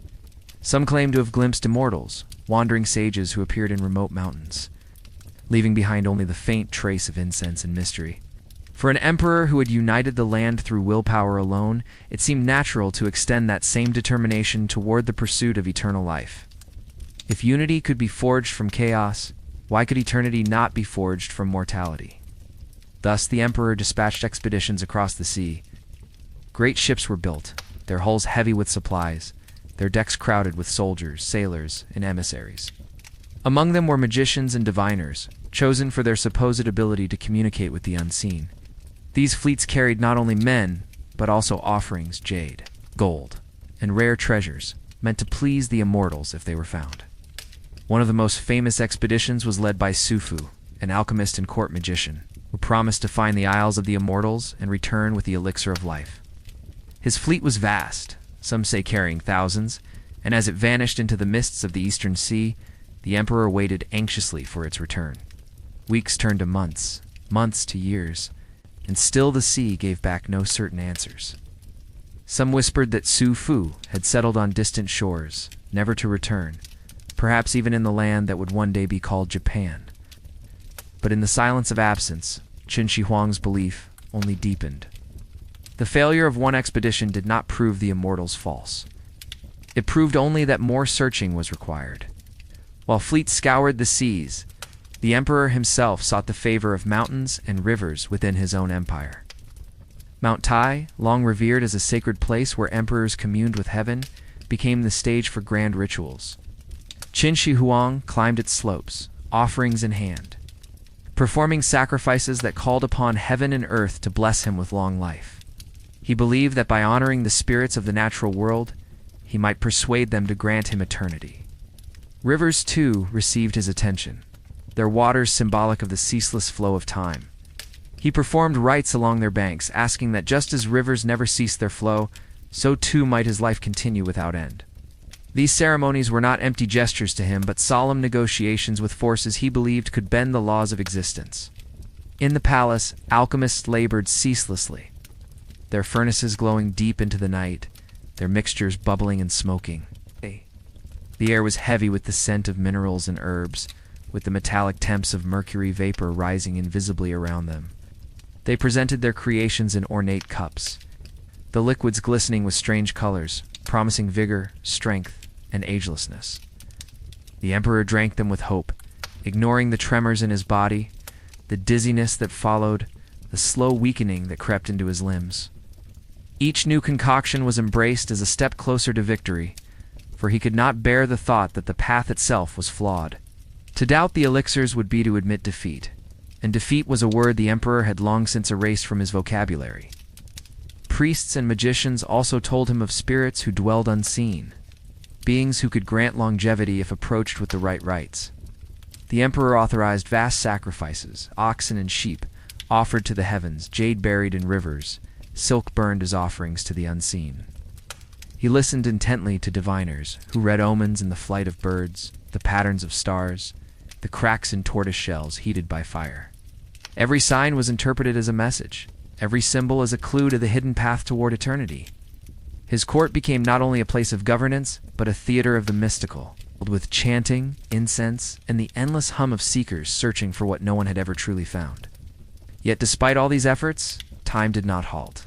Some claim to have glimpsed immortals, wandering sages who appeared in remote mountains, leaving behind only the faint trace of incense and mystery. For an emperor who had united the land through willpower alone, it seemed natural to extend that same determination toward the pursuit of eternal life. If unity could be forged from chaos, why could eternity not be forged from mortality? Thus the emperor dispatched expeditions across the sea. Great ships were built, their hulls heavy with supplies, their decks crowded with soldiers, sailors, and emissaries. Among them were magicians and diviners, chosen for their supposed ability to communicate with the unseen. These fleets carried not only men, but also offerings, jade, gold, and rare treasures, meant to please the immortals if they were found. One of the most famous expeditions was led by Sufu, an alchemist and court magician, who promised to find the Isles of the Immortals and return with the elixir of life. His fleet was vast, some say carrying thousands, and as it vanished into the mists of the eastern sea, the emperor waited anxiously for its return. Weeks turned to months, months to years, and still the sea gave back no certain answers. Some whispered that Su Fu had settled on distant shores, never to return, perhaps even in the land that would one day be called Japan. But in the silence of absence, Qin Shi Huang's belief only deepened. The failure of one expedition did not prove the immortals false. It proved only that more searching was required. While fleets scoured the seas, the emperor himself sought the favor of mountains and rivers within his own empire. Mount Tai, long revered as a sacred place where emperors communed with heaven, became the stage for grand rituals. Qin Shi Huang climbed its slopes, offerings in hand, performing sacrifices that called upon heaven and earth to bless him with long life. He believed that by honoring the spirits of the natural world, he might persuade them to grant him eternity. Rivers, too, received his attention, their waters symbolic of the ceaseless flow of time. He performed rites along their banks, asking that just as rivers never cease their flow, so too might his life continue without end. These ceremonies were not empty gestures to him, but solemn negotiations with forces he believed could bend the laws of existence. In the palace, alchemists labored ceaselessly, their furnaces glowing deep into the night, their mixtures bubbling and smoking. The air was heavy with the scent of minerals and herbs, with the metallic temps of mercury vapor rising invisibly around them. They presented their creations in ornate cups, the liquids glistening with strange colors, promising vigor, strength, and agelessness. The emperor drank them with hope, ignoring the tremors in his body, the dizziness that followed, the slow weakening that crept into his limbs. Each new concoction was embraced as a step closer to victory, for he could not bear the thought that the path itself was flawed. To doubt the elixirs would be to admit defeat, and defeat was a word the emperor had long since erased from his vocabulary. Priests and magicians also told him of spirits who dwelled unseen, beings who could grant longevity if approached with the right rites. The emperor authorized vast sacrifices, oxen and sheep, offered to the heavens, jade buried in rivers, silk burned as offerings to the unseen. He listened intently to diviners, who read omens in the flight of birds, the patterns of stars, the cracks in tortoise shells heated by fire. Every sign was interpreted as a message, every symbol as a clue to the hidden path toward eternity. His court became not only a place of governance, but a theater of the mystical, filled with chanting, incense, and the endless hum of seekers searching for what no one had ever truly found. Yet despite all these efforts, time did not halt.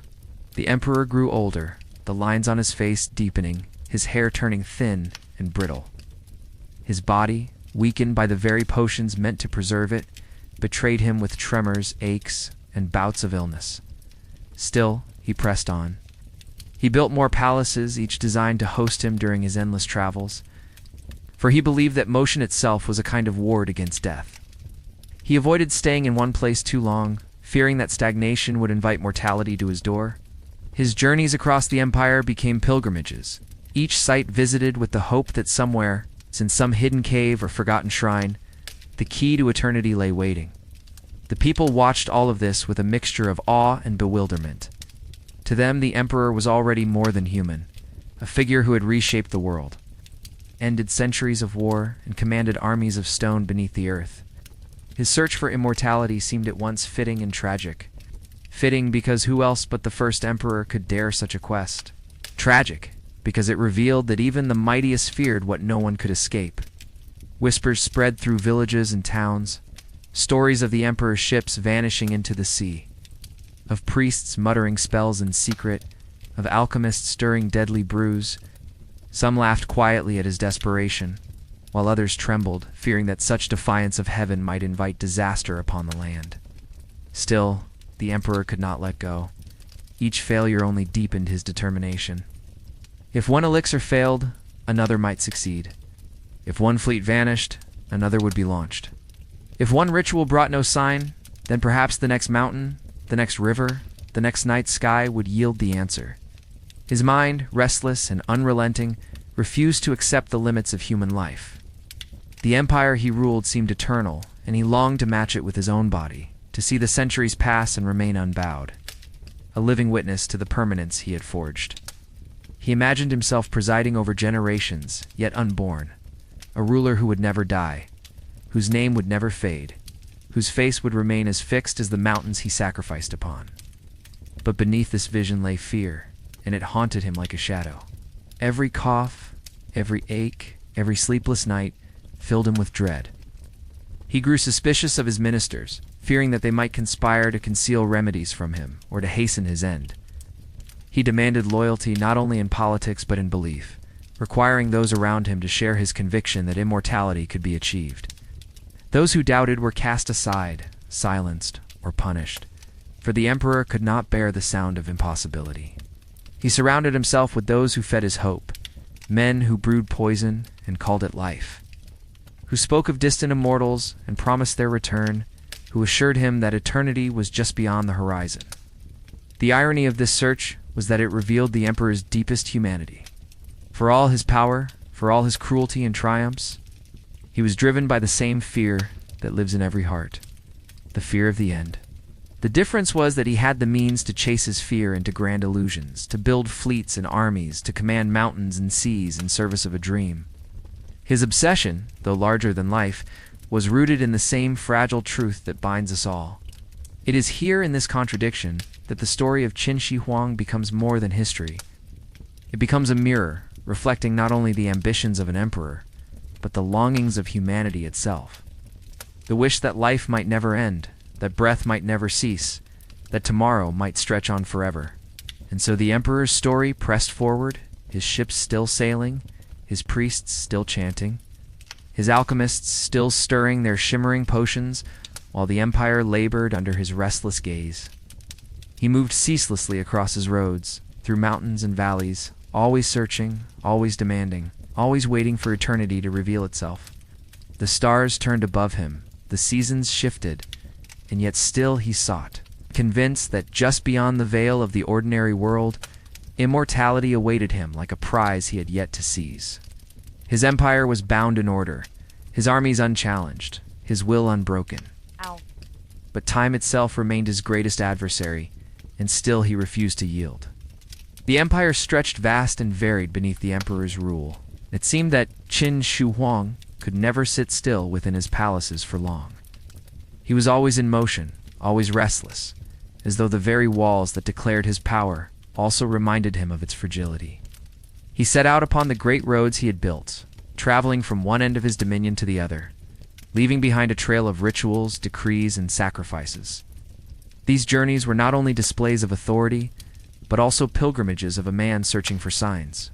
The emperor grew older, the lines on his face deepening, his hair turning thin and brittle. His body, weakened by the very potions meant to preserve it, betrayed him with tremors, aches, and bouts of illness. Still, he pressed on. He built more palaces, each designed to host him during his endless travels, for he believed that motion itself was a kind of ward against death. He avoided staying in one place too long, fearing that stagnation would invite mortality to his door. His journeys across the empire became pilgrimages, each site visited with the hope that somewhere, in some hidden cave or forgotten shrine, the key to eternity lay waiting. The people watched all of this with a mixture of awe and bewilderment. To them, the emperor was already more than human, a figure who had reshaped the world, ended centuries of war, and commanded armies of stone beneath the earth. His search for immortality seemed at once fitting and tragic. Fitting because who else but the first emperor could dare such a quest? Tragic because it revealed that even the mightiest feared what no one could escape. Whispers spread through villages and towns, stories of the emperor's ships vanishing into the sea, of priests muttering spells in secret, of alchemists stirring deadly brews. Some laughed quietly at his desperation, while others trembled, fearing that such defiance of heaven might invite disaster upon the land. Still, the emperor could not let go. Each failure only deepened his determination. If one elixir failed, another might succeed. If one fleet vanished, another would be launched. If one ritual brought no sign, then perhaps the next mountain, the next river, the next night sky would yield the answer. His mind, restless and unrelenting, refused to accept the limits of human life. The empire he ruled seemed eternal, and he longed to match it with his own body, to see the centuries pass and remain unbowed, a living witness to the permanence he had forged. He imagined himself presiding over generations, yet unborn, a ruler who would never die, whose name would never fade, whose face would remain as fixed as the mountains he sacrificed upon. But beneath this vision lay fear, and it haunted him like a shadow. Every cough, every ache, every sleepless night filled him with dread. He grew suspicious of his ministers, fearing that they might conspire to conceal remedies from him or to hasten his end. He demanded loyalty not only in politics but in belief, requiring those around him to share his conviction that immortality could be achieved. Those who doubted were cast aside, silenced, or punished, for the emperor could not bear the sound of impossibility. He surrounded himself with those who fed his hope, men who brewed poison and called it life, who spoke of distant immortals and promised their return, who assured him that eternity was just beyond the horizon. The irony of this search was that it revealed the emperor's deepest humanity. For all his power, for all his cruelty and triumphs, He was driven by the same fear that lives in every heart, the fear of the end. The difference was that he had the means to chase his fear into grand illusions, to build fleets and armies, to command mountains and seas in service of a dream. His obsession, though larger than life, was rooted in the same fragile truth that binds us all. It is here in this contradiction that the story of Qin Shi Huang becomes more than history. It becomes a mirror, reflecting not only the ambitions of an emperor, but the longings of humanity itself. The wish that life might never end, that breath might never cease, that tomorrow might stretch on forever. And so the emperor's story pressed forward, his ships still sailing, his priests still chanting, his alchemists still stirring their shimmering potions, while the empire labored under his restless gaze. He moved ceaselessly across his roads, through mountains and valleys, always searching, always demanding, always waiting for eternity to reveal itself. The stars turned above him, the seasons shifted, and yet still he sought, convinced that just beyond the veil of the ordinary world, immortality awaited him like a prize he had yet to seize. His empire was bound in order, his armies unchallenged, his will unbroken. Ow. But time itself remained his greatest adversary, and still he refused to yield. The empire stretched vast and varied beneath the emperor's rule. It seemed that Qin Shi Huang could never sit still within his palaces for long. He was always in motion, always restless, as though the very walls that declared his power also reminded him of its fragility. He set out upon the great roads he had built, traveling from one end of his dominion to the other, leaving behind a trail of rituals, decrees, and sacrifices. These journeys were not only displays of authority, but also pilgrimages of a man searching for signs.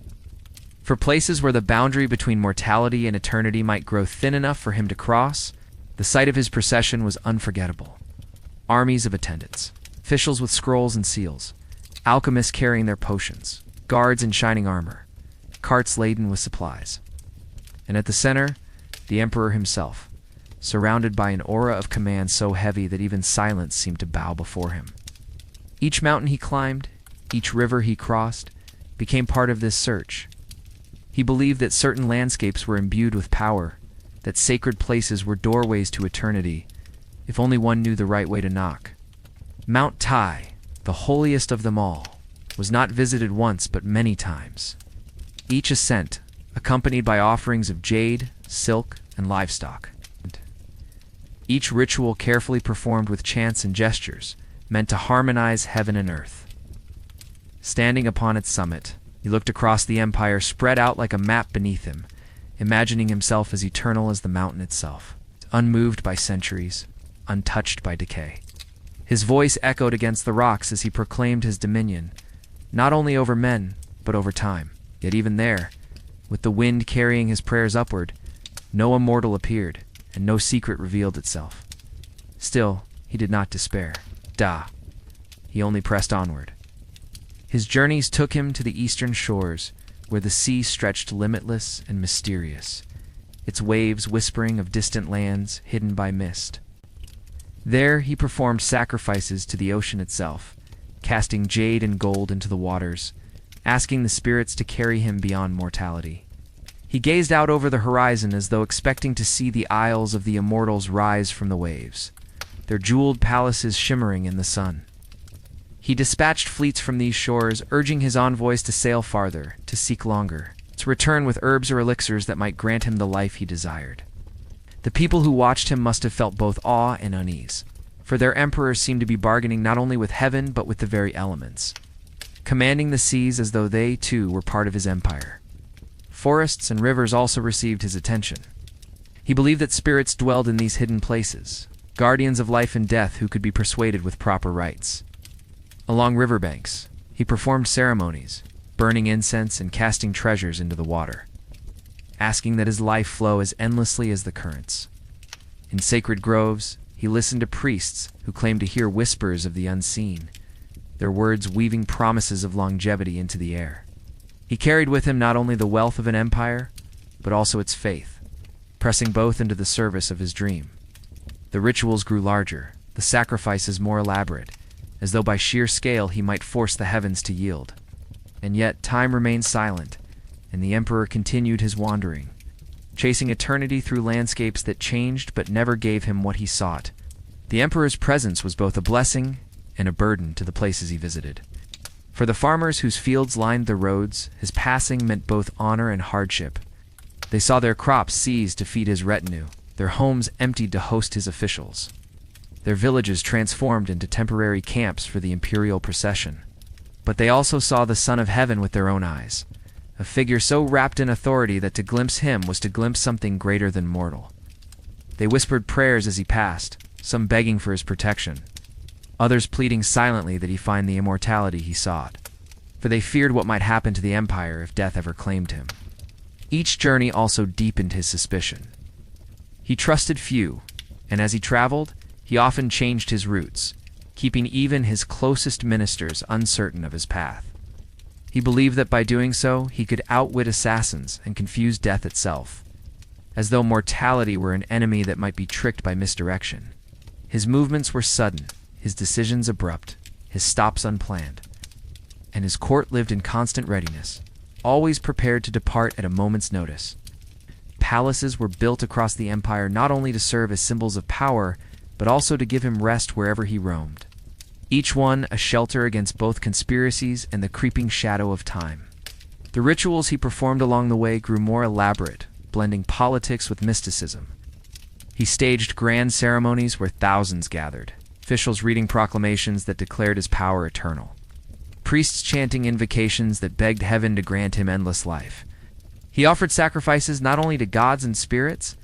For places where the boundary between mortality and eternity might grow thin enough for him to cross, the sight of his procession was unforgettable. Armies of attendants, officials with scrolls and seals, alchemists carrying their potions, guards in shining armor, carts laden with supplies. And at the center, the emperor himself, surrounded by an aura of command so heavy that even silence seemed to bow before him. Each mountain he climbed, each river he crossed, became part of this search. He believed that certain landscapes were imbued with power, that sacred places were doorways to eternity, if only one knew the right way to knock. Mount Tai, the holiest of them all, was not visited once but many times. Each ascent, accompanied by offerings of jade, silk, and livestock. Each ritual carefully performed with chants and gestures, meant to harmonize heaven and earth. Standing upon its summit, he looked across the empire spread out like a map beneath him, imagining himself as eternal as the mountain itself, unmoved by centuries, untouched by decay. His voice echoed against the rocks as he proclaimed his dominion, not only over men, but over time. Yet even there, with the wind carrying his prayers upward, no immortal appeared, and no secret revealed itself. Still, he did not despair. He only pressed onward. His journeys took him to the eastern shores, where the sea stretched limitless and mysterious, its waves whispering of distant lands hidden by mist. There he performed sacrifices to the ocean itself, casting jade and gold into the waters, asking the spirits to carry him beyond mortality. He gazed out over the horizon as though expecting to see the isles of the immortals rise from the waves, their jeweled palaces shimmering in the sun. He dispatched fleets from these shores, urging his envoys to sail farther, to seek longer, to return with herbs or elixirs that might grant him the life he desired. The people who watched him must have felt both awe and unease, for their emperor seemed to be bargaining not only with heaven but with the very elements, commanding the seas as though they, too, were part of his empire. Forests and rivers also received his attention. He believed that spirits dwelled in these hidden places, guardians of life and death who could be persuaded with proper rites. Along riverbanks, he performed ceremonies, burning incense and casting treasures into the water, asking that his life flow as endlessly as the currents. In sacred groves, he listened to priests who claimed to hear whispers of the unseen, their words weaving promises of longevity into the air. He carried with him not only the wealth of an empire, but also its faith, pressing both into the service of his dream. The rituals grew larger, the sacrifices more elaborate, as though by sheer scale he might force the heavens to yield. And yet time remained silent, and the emperor continued his wandering, chasing eternity through landscapes that changed but never gave him what he sought. The emperor's presence was both a blessing and a burden to the places he visited. For the farmers whose fields lined the roads, his passing meant both honor and hardship. They saw their crops seized to feed his retinue, their homes emptied to host his officials, their villages transformed into temporary camps for the imperial procession. But they also saw the Son of Heaven with their own eyes, a figure so wrapped in authority that to glimpse him was to glimpse something greater than mortal. They whispered prayers as he passed, some begging for his protection, others pleading silently that he find the immortality he sought, for they feared what might happen to the empire if death ever claimed him. Each journey also deepened his suspicion. He trusted few, and as he traveled, he often changed his routes, keeping even his closest ministers uncertain of his path. He believed that by doing so, he could outwit assassins and confuse death itself, as though mortality were an enemy that might be tricked by misdirection. His movements were sudden, his decisions abrupt, his stops unplanned, and his court lived in constant readiness, always prepared to depart at a moment's notice. Palaces were built across the empire not only to serve as symbols of power, but also to give him rest wherever he roamed, each one a shelter against both conspiracies and the creeping shadow of time. The rituals he performed along the way grew more elaborate, blending politics with mysticism. He staged grand ceremonies where thousands gathered, officials reading proclamations that declared his power eternal, priests chanting invocations that begged heaven to grant him endless life. He offered sacrifices not only to gods and spirits,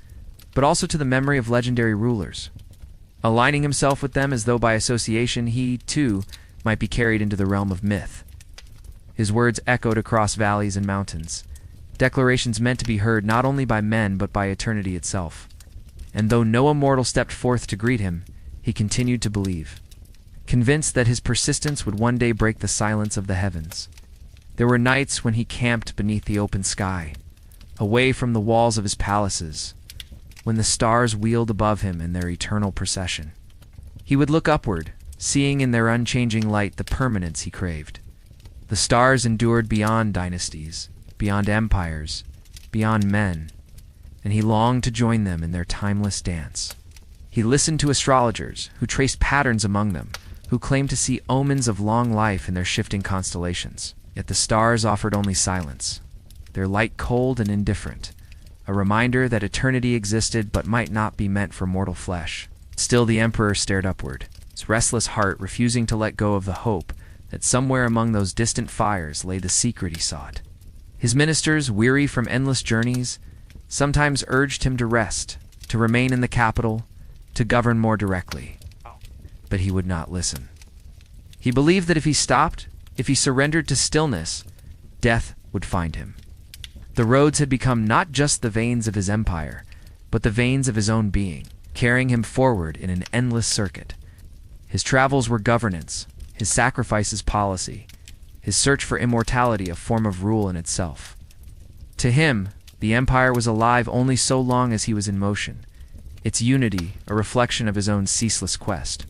but also to the memory of legendary rulers, aligning himself with them as though by association he, too, might be carried into the realm of myth. His words echoed across valleys and mountains, declarations meant to be heard not only by men but by eternity itself. And though no immortal stepped forth to greet him, he continued to believe, convinced that his persistence would one day break the silence of the heavens. There were nights when he camped beneath the open sky, away from the walls of his palaces, when the stars wheeled above him in their eternal procession. He would look upward, seeing in their unchanging light the permanence he craved. The stars endured beyond dynasties, beyond empires, beyond men, and he longed to join them in their timeless dance. He listened to astrologers, who traced patterns among them, who claimed to see omens of long life in their shifting constellations. Yet the stars offered only silence, their light cold and indifferent, a reminder that eternity existed but might not be meant for mortal flesh. Still the emperor stared upward, his restless heart refusing to let go of the hope that somewhere among those distant fires lay the secret he sought. His ministers, weary from endless journeys, sometimes urged him to rest, to remain in the capital, to govern more directly. But he would not listen. He believed that if he stopped, if he surrendered to stillness, death would find him. The roads had become not just the veins of his empire, but the veins of his own being, carrying him forward in an endless circuit. His travels were governance, his sacrifices policy, his search for immortality a form of rule in itself. To him, the empire was alive only so long as he was in motion, its unity a reflection of his own ceaseless quest.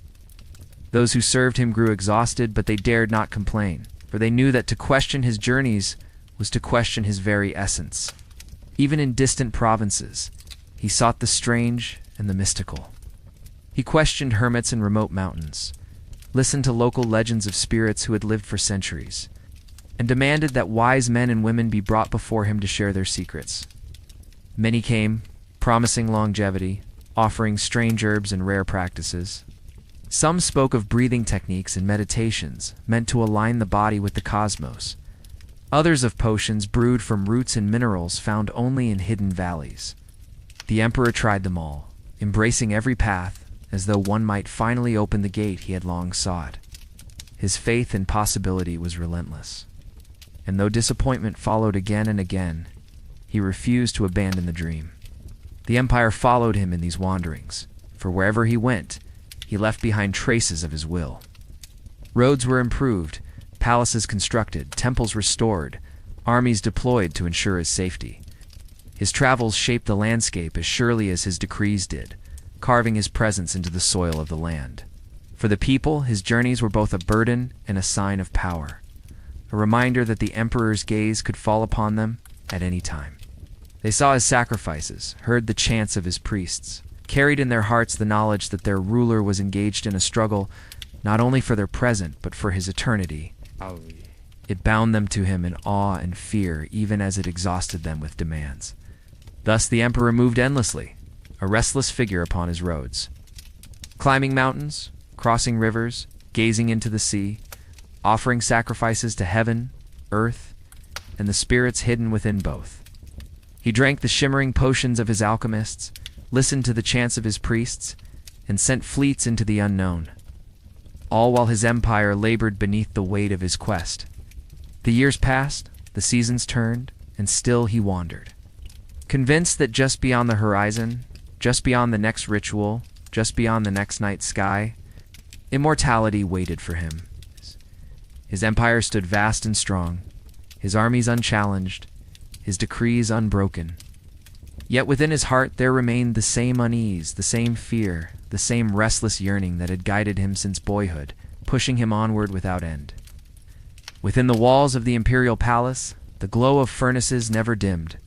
Those who served him grew exhausted, but they dared not complain, for they knew that to question his journeys was to question his very essence. Even in distant provinces, he sought the strange and the mystical. He questioned hermits in remote mountains, listened to local legends of spirits who had lived for centuries, and demanded that wise men and women be brought before him to share their secrets. Many came, promising longevity, offering strange herbs and rare practices. Some spoke of breathing techniques and meditations meant to align the body with the cosmos. Others of potions brewed from roots and minerals found only in hidden valleys. The emperor tried them all, embracing every path as though one might finally open the gate he had long sought. His faith in possibility was relentless, and though disappointment followed again and again, he refused to abandon the dream. The empire followed him in these wanderings, for wherever he went, he left behind traces of his will. Roads were improved, palaces constructed, temples restored, armies deployed to ensure his safety. His travels shaped the landscape as surely as his decrees did, carving his presence into the soil of the land. For the people, his journeys were both a burden and a sign of power, a reminder that the emperor's gaze could fall upon them at any time. They saw his sacrifices, heard the chants of his priests, carried in their hearts the knowledge that their ruler was engaged in a struggle not only for their present but for his eternity. It bound them to him in awe and fear, even as it exhausted them with demands. Thus the emperor moved endlessly, a restless figure upon his roads, climbing mountains, crossing rivers, gazing into the sea, offering sacrifices to heaven, earth, and the spirits hidden within both. He drank the shimmering potions of his alchemists, listened to the chants of his priests, and sent fleets into the unknown, all while his empire labored beneath the weight of his quest. The years passed, the seasons turned, and still he wandered. Convinced that just beyond the horizon, just beyond the next ritual, just beyond the next night sky, immortality waited for him. His empire stood vast and strong, his armies unchallenged, his decrees unbroken. Yet within his heart there remained the same unease, the same fear, the same restless yearning that had guided him since boyhood, pushing him onward without end. Within the walls of the imperial palace, the glow of furnaces never dimmed.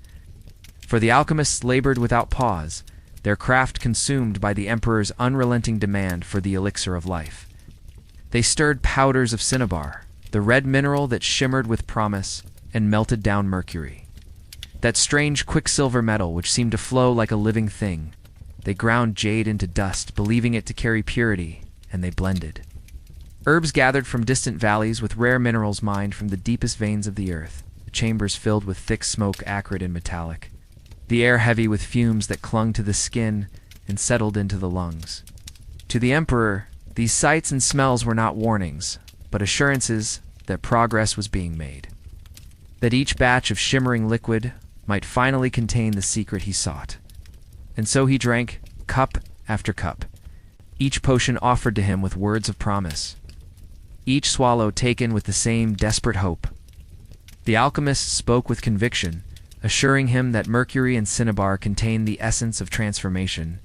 For the alchemists labored without pause, their craft consumed by the emperor's unrelenting demand for the elixir of life. They stirred powders of cinnabar, the red mineral that shimmered with promise and melted down mercury. That strange quicksilver metal which seemed to flow like a living thing. They ground jade into dust, believing it to carry purity, and they blended. Herbs gathered from distant valleys with rare minerals mined from the deepest veins of the earth, the chambers filled with thick smoke acrid and metallic, the air heavy with fumes that clung to the skin and settled into the lungs. To the emperor, these sights and smells were not warnings, but assurances that progress was being made, that each batch of shimmering liquid might finally contain the secret he sought. And so he drank cup after cup, each potion offered to him with words of promise, each swallow taken with the same desperate hope. The alchemists spoke with conviction, assuring him that mercury and cinnabar contained the essence of transformation,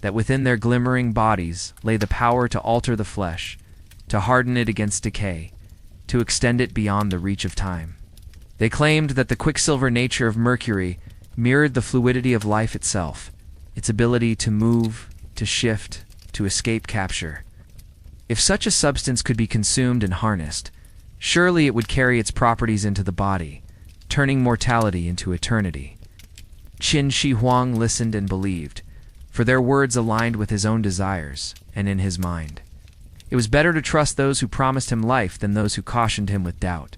that within their glimmering bodies lay the power to alter the flesh, to harden it against decay, to extend it beyond the reach of time. They claimed that the quicksilver nature of mercury mirrored the fluidity of life itself, its ability to move, to shift, to escape capture. If such a substance could be consumed and harnessed, surely it would carry its properties into the body, turning mortality into eternity. Qin Shi Huang listened and believed, for their words aligned with his own desires and in his mind. It was better to trust those who promised him life than those who cautioned him with doubt.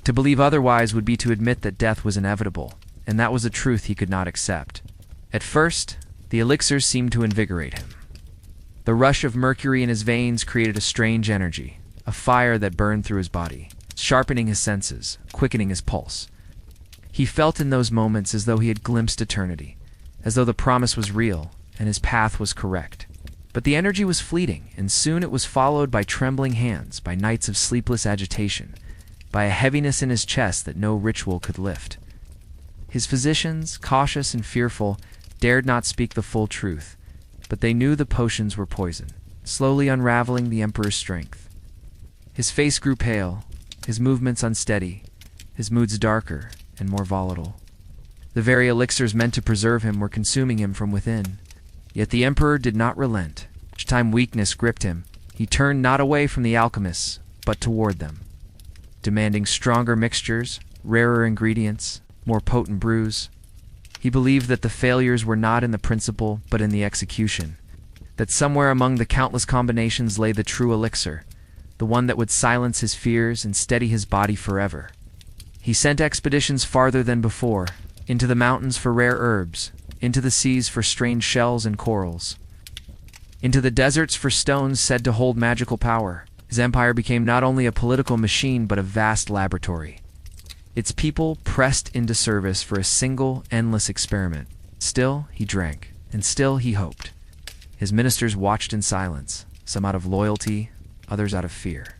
To believe otherwise would be to admit that death was inevitable, and that was a truth he could not accept. At first, the elixirs seemed to invigorate him. The rush of mercury in his veins created a strange energy, a fire that burned through his body, sharpening his senses, quickening his pulse. He felt in those moments as though he had glimpsed eternity, as though the promise was real and his path was correct. But the energy was fleeting, and soon it was followed by trembling hands, by nights of sleepless agitation, by a heaviness in his chest that no ritual could lift. His physicians, cautious and fearful, dared not speak the full truth, but they knew the potions were poison, slowly unraveling the emperor's strength. His face grew pale, his movements unsteady, his moods darker and more volatile. The very elixirs meant to preserve him were consuming him from within. Yet the emperor did not relent. Each time weakness gripped him, he turned not away from the alchemists, but toward them, demanding stronger mixtures, rarer ingredients, more potent brews. He believed that the failures were not in the principle, but in the execution, that somewhere among the countless combinations lay the true elixir, the one that would silence his fears and steady his body forever. He sent expeditions farther than before, into the mountains for rare herbs, into the seas for strange shells and corals, into the deserts for stones said to hold magical power. His empire became not only a political machine but a vast laboratory. Its people pressed into service for a single, endless experiment. Still he drank, and still he hoped. His ministers watched in silence, some out of loyalty, others out of fear.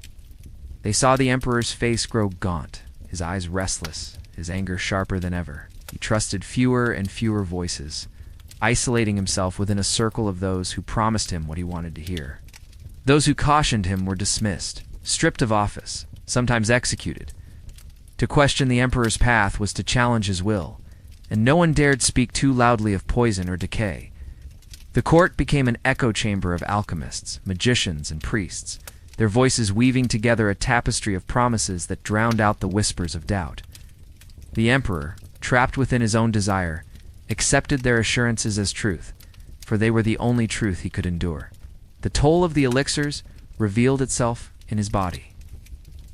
They saw the emperor's face grow gaunt, his eyes restless, his anger sharper than ever. He trusted fewer and fewer voices, isolating himself within a circle of those who promised him what he wanted to hear. Those who cautioned him were dismissed, stripped of office, sometimes executed. To question the emperor's path was to challenge his will, and no one dared speak too loudly of poison or decay. The court became an echo chamber of alchemists, magicians, and priests, their voices weaving together a tapestry of promises that drowned out the whispers of doubt. The emperor, trapped within his own desire, accepted their assurances as truth, for they were the only truth he could endure. The toll of the elixirs revealed itself in his body.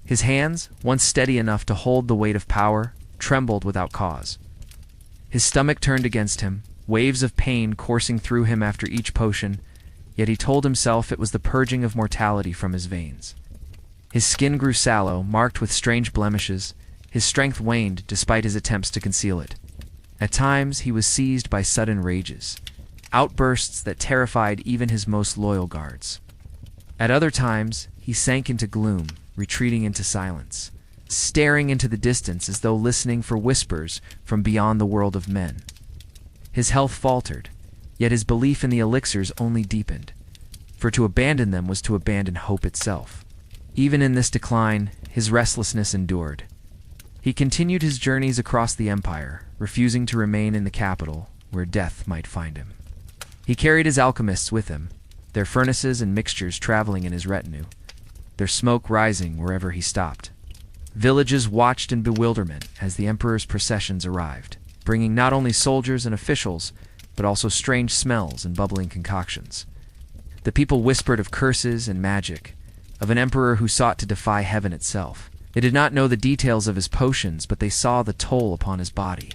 His hands, once steady enough to hold the weight of power, trembled without cause. His stomach turned against him, waves of pain coursing through him after each potion, yet he told himself it was the purging of mortality from his veins. His skin grew sallow, marked with strange blemishes. His strength waned despite his attempts to conceal it. At times he was seized by sudden rages, outbursts that terrified even his most loyal guards. At other times he sank into gloom, retreating into silence, staring into the distance as though listening for whispers from beyond the world of men. His health faltered, yet his belief in the elixirs only deepened, for to abandon them was to abandon hope itself. Even in this decline, his restlessness endured. He continued his journeys across the empire, refusing to remain in the capital, where death might find him. He carried his alchemists with him, their furnaces and mixtures traveling in his retinue, their smoke rising wherever he stopped. Villages watched in bewilderment as the emperor's processions arrived, bringing not only soldiers and officials, but also strange smells and bubbling concoctions. The people whispered of curses and magic, of an emperor who sought to defy heaven itself. They did not know the details of his potions, but they saw the toll upon his body,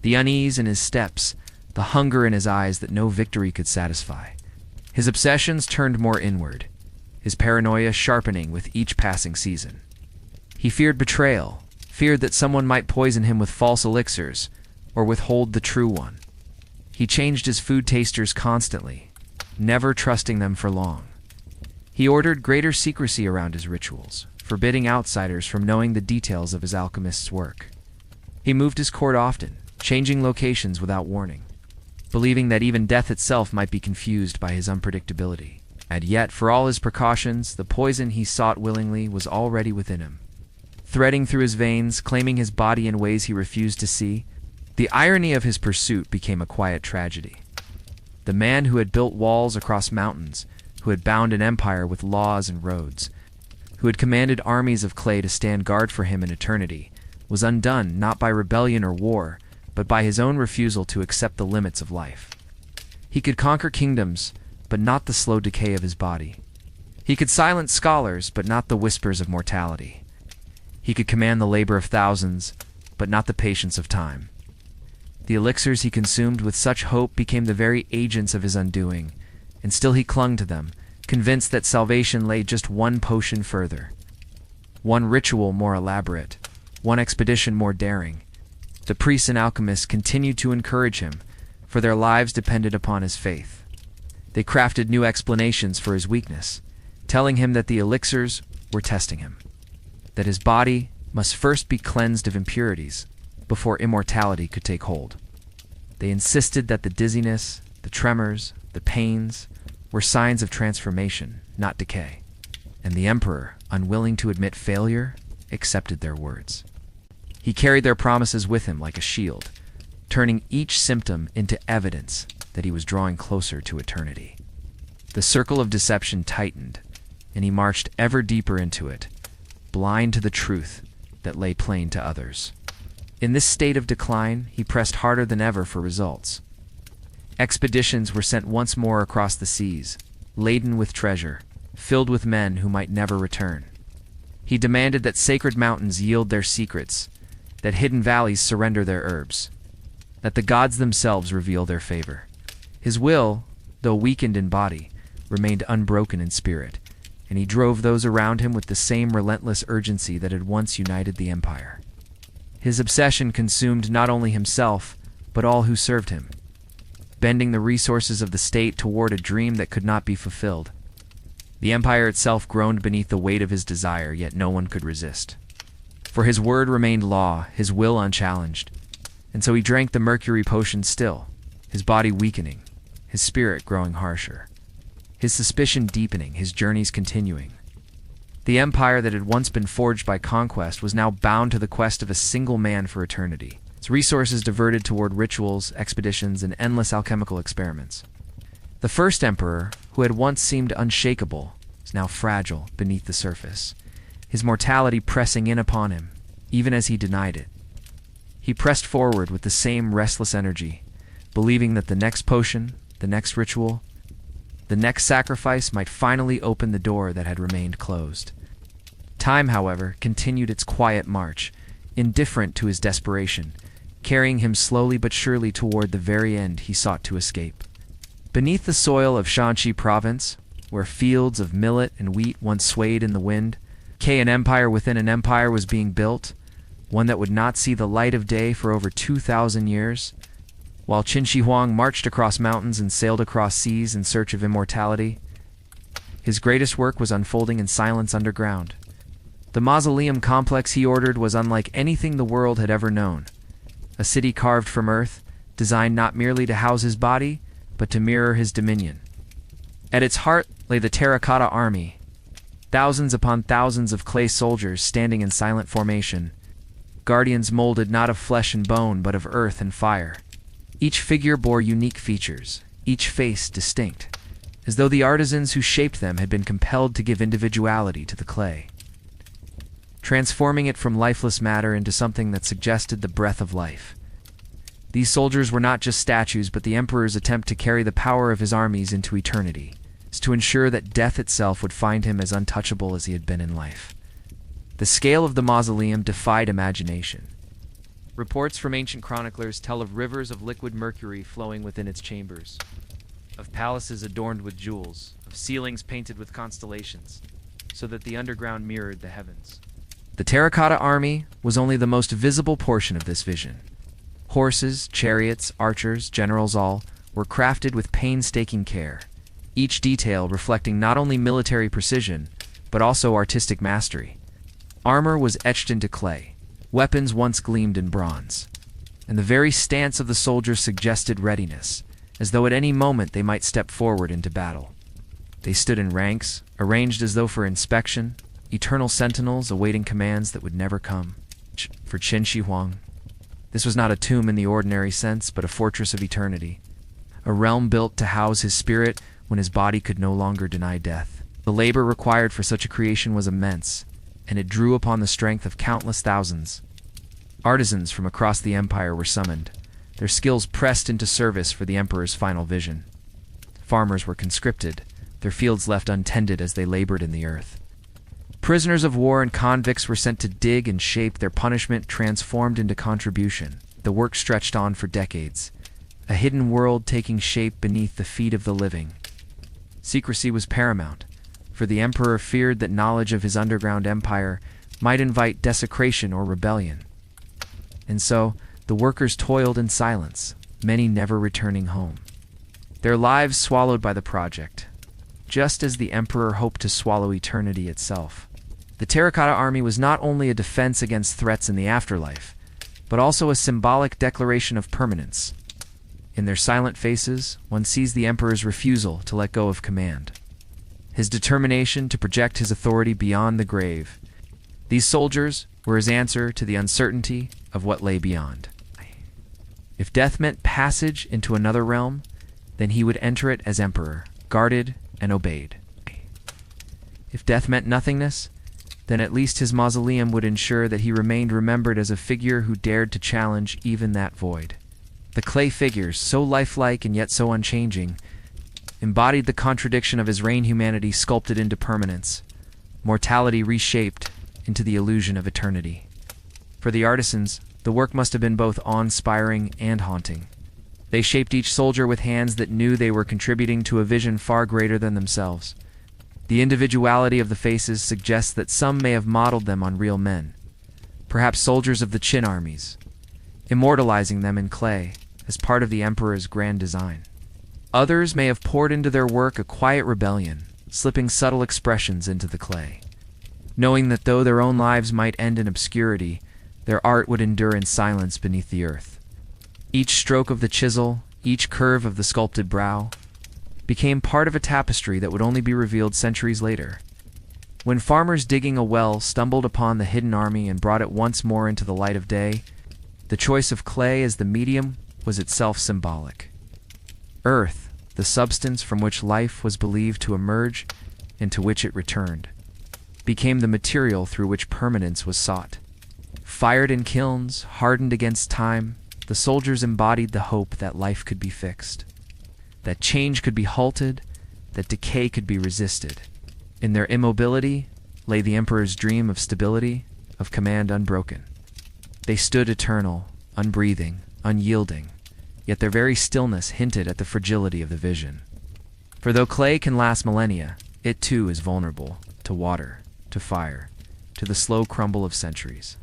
the unease in his steps, the hunger in his eyes that no victory could satisfy. His obsessions turned more inward, his paranoia sharpening with each passing season. He feared betrayal, feared that someone might poison him with false elixirs, or withhold the true one. He changed his food tasters constantly, never trusting them for long. He ordered greater secrecy around his rituals, forbidding outsiders from knowing the details of his alchemist's work. He moved his court often, changing locations without warning, believing that even death itself might be confused by his unpredictability. And yet, for all his precautions, the poison he sought willingly was already within him, threading through his veins, claiming his body in ways he refused to see. The irony of his pursuit became a quiet tragedy. The man who had built walls across mountains, who had bound an empire with laws and roads, who had commanded armies of clay to stand guard for him in eternity, was undone not by rebellion or war, but by his own refusal to accept the limits of life. He could conquer kingdoms, but not the slow decay of his body. He could silence scholars, but not the whispers of mortality. He could command the labor of thousands, but not the patience of time. The elixirs he consumed with such hope became the very agents of his undoing, and still he clung to them, convinced that salvation lay just one potion further, one ritual more elaborate, one expedition more daring. The priests and alchemists continued to encourage him, for their lives depended upon his faith. They crafted new explanations for his weakness, telling him that the elixirs were testing him, that his body must first be cleansed of impurities before immortality could take hold. They insisted that the dizziness, the tremors, the pains were signs of transformation, not decay. And the emperor, unwilling to admit failure, accepted their words. He carried their promises with him like a shield, turning each symptom into evidence that he was drawing closer to eternity. The circle of deception tightened, and he marched ever deeper into it, blind to the truth that lay plain to others. In this state of decline, he pressed harder than ever for results. Expeditions were sent once more across the seas, laden with treasure, filled with men who might never return. He demanded that sacred mountains yield their secrets, that hidden valleys surrender their herbs, that the gods themselves reveal their favor. His will, though weakened in body, remained unbroken in spirit, and he drove those around him with the same relentless urgency that had once united the empire. His obsession consumed not only himself, but all who served him, bending the resources of the state toward a dream that could not be fulfilled. The empire itself groaned beneath the weight of his desire, yet no one could resist. For his word remained law, his will unchallenged, and so he drank the mercury potion still, his body weakening, his spirit growing harsher, his suspicion deepening, his journeys continuing. The empire that had once been forged by conquest was now bound to the quest of a single man for eternity. its resources diverted toward rituals, expeditions, and endless alchemical experiments. The first emperor, who had once seemed unshakable, is now fragile beneath the surface, his mortality pressing in upon him, even as he denied it. He pressed forward with the same restless energy, believing that the next potion, the next ritual, the next sacrifice might finally open the door that had remained closed. Time, however, continued its quiet march, indifferent to his desperation, carrying him slowly but surely toward the very end he sought to escape. Beneath the soil of Shanxi province, where fields of millet and wheat once swayed in the wind, an empire within an empire was being built, one that would not see the light of day for over 2,000 years. While Qin Shi Huang marched across mountains and sailed across seas in search of immortality, his greatest work was unfolding in silence underground. The mausoleum complex he ordered was unlike anything the world had ever known. A city carved from earth, designed not merely to house his body, but to mirror his dominion. At its heart lay the Terracotta Army, thousands upon thousands of clay soldiers standing in silent formation, guardians molded not of flesh and bone but of earth and fire. Each figure bore unique features, each face distinct, as though the artisans who shaped them had been compelled to give individuality to the clay, transforming it from lifeless matter into something that suggested the breath of life. These soldiers were not just statues, but the emperor's attempt to carry the power of his armies into eternity, to ensure that death itself would find him as untouchable as he had been in life. The scale of the mausoleum defied imagination. Reports from ancient chroniclers tell of rivers of liquid mercury flowing within its chambers, of palaces adorned with jewels, of ceilings painted with constellations, so that the underground mirrored the heavens. The Terracotta Army was only the most visible portion of this vision. Horses, chariots, archers, generals all were crafted with painstaking care, each detail reflecting not only military precision, but also artistic mastery. Armor was etched into clay, weapons once gleamed in bronze, and the very stance of the soldiers suggested readiness, as though at any moment they might step forward into battle. They stood in ranks, arranged as though for inspection, eternal sentinels awaiting commands that would never come. For Qin Shi Huang, this was not a tomb in the ordinary sense, but a fortress of eternity, a realm built to house his spirit when his body could no longer deny death. The labor required for such a creation was immense, and it drew upon the strength of countless thousands. Artisans from across the empire were summoned, their skills pressed into service for the emperor's final vision. Farmers were conscripted, their fields left untended as they labored in the earth. Prisoners of war and convicts were sent to dig and shape, their punishment transformed into contribution. The work stretched on for decades, a hidden world taking shape beneath the feet of the living. Secrecy was paramount, for the emperor feared that knowledge of his underground empire might invite desecration or rebellion. And so, the workers toiled in silence, many never returning home, their lives swallowed by the project, just as the emperor hoped to swallow eternity itself. The Terracotta Army was not only a defense against threats in the afterlife, but also a symbolic declaration of permanence. In their silent faces, one sees the emperor's refusal to let go of command, his determination to project his authority beyond the grave. These soldiers were his answer to the uncertainty of what lay beyond. If death meant passage into another realm, then he would enter it as emperor, guarded and obeyed. If death meant nothingness, then at least his mausoleum would ensure that he remained remembered as a figure who dared to challenge even that void. The clay figures, so lifelike and yet so unchanging, embodied the contradiction of his reign, humanity sculpted into permanence, mortality reshaped into the illusion of eternity. For the artisans, the work must have been both awe-inspiring and haunting. They shaped each soldier with hands that knew they were contributing to a vision far greater than themselves. The individuality of the faces suggests that some may have modeled them on real men, perhaps soldiers of the Qin armies, immortalizing them in clay as part of the emperor's grand design. Others may have poured into their work a quiet rebellion, slipping subtle expressions into the clay, knowing that though their own lives might end in obscurity, their art would endure in silence beneath the earth. Each stroke of the chisel, each curve of the sculpted brow, became part of a tapestry that would only be revealed centuries later. When farmers digging a well stumbled upon the hidden army and brought it once more into the light of day, The choice of clay as the medium was itself symbolic. Earth, the substance from which life was believed to emerge and to which it returned, became the material through which permanence was sought. Fired in kilns, hardened against time, the soldiers embodied the hope that life could be fixed, that change could be halted, that decay could be resisted. In their immobility lay the emperor's dream of stability, of command unbroken. They stood eternal, unbreathing, unyielding, yet their very stillness hinted at the fragility of the vision. For though clay can last millennia, it too is vulnerable to water, to fire, to the slow crumble of centuries.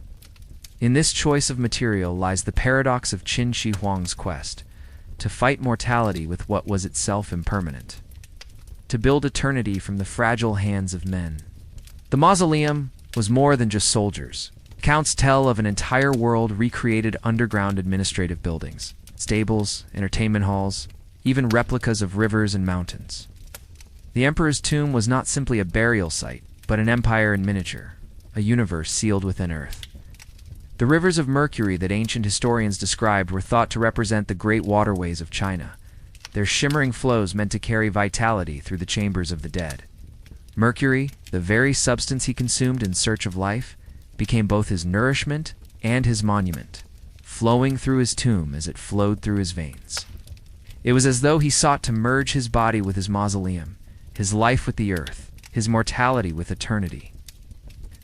In this choice of material lies the paradox of Qin Shi Huang's quest, to fight mortality with what was itself impermanent, to build eternity from the fragile hands of men. The mausoleum was more than just soldiers. Accounts tell of an entire world recreated underground administrative buildings, stables, entertainment halls, even replicas of rivers and mountains. The emperor's tomb was not simply a burial site, but an empire in miniature, a universe sealed within earth. The rivers of mercury that ancient historians described were thought to represent the great waterways of China, their shimmering flows meant to carry vitality through the chambers of the dead. Mercury, the very substance he consumed in search of life, became both his nourishment and his monument, flowing through his tomb as it flowed through his veins. It was as though he sought to merge his body with his mausoleum, his life with the earth, his mortality with eternity.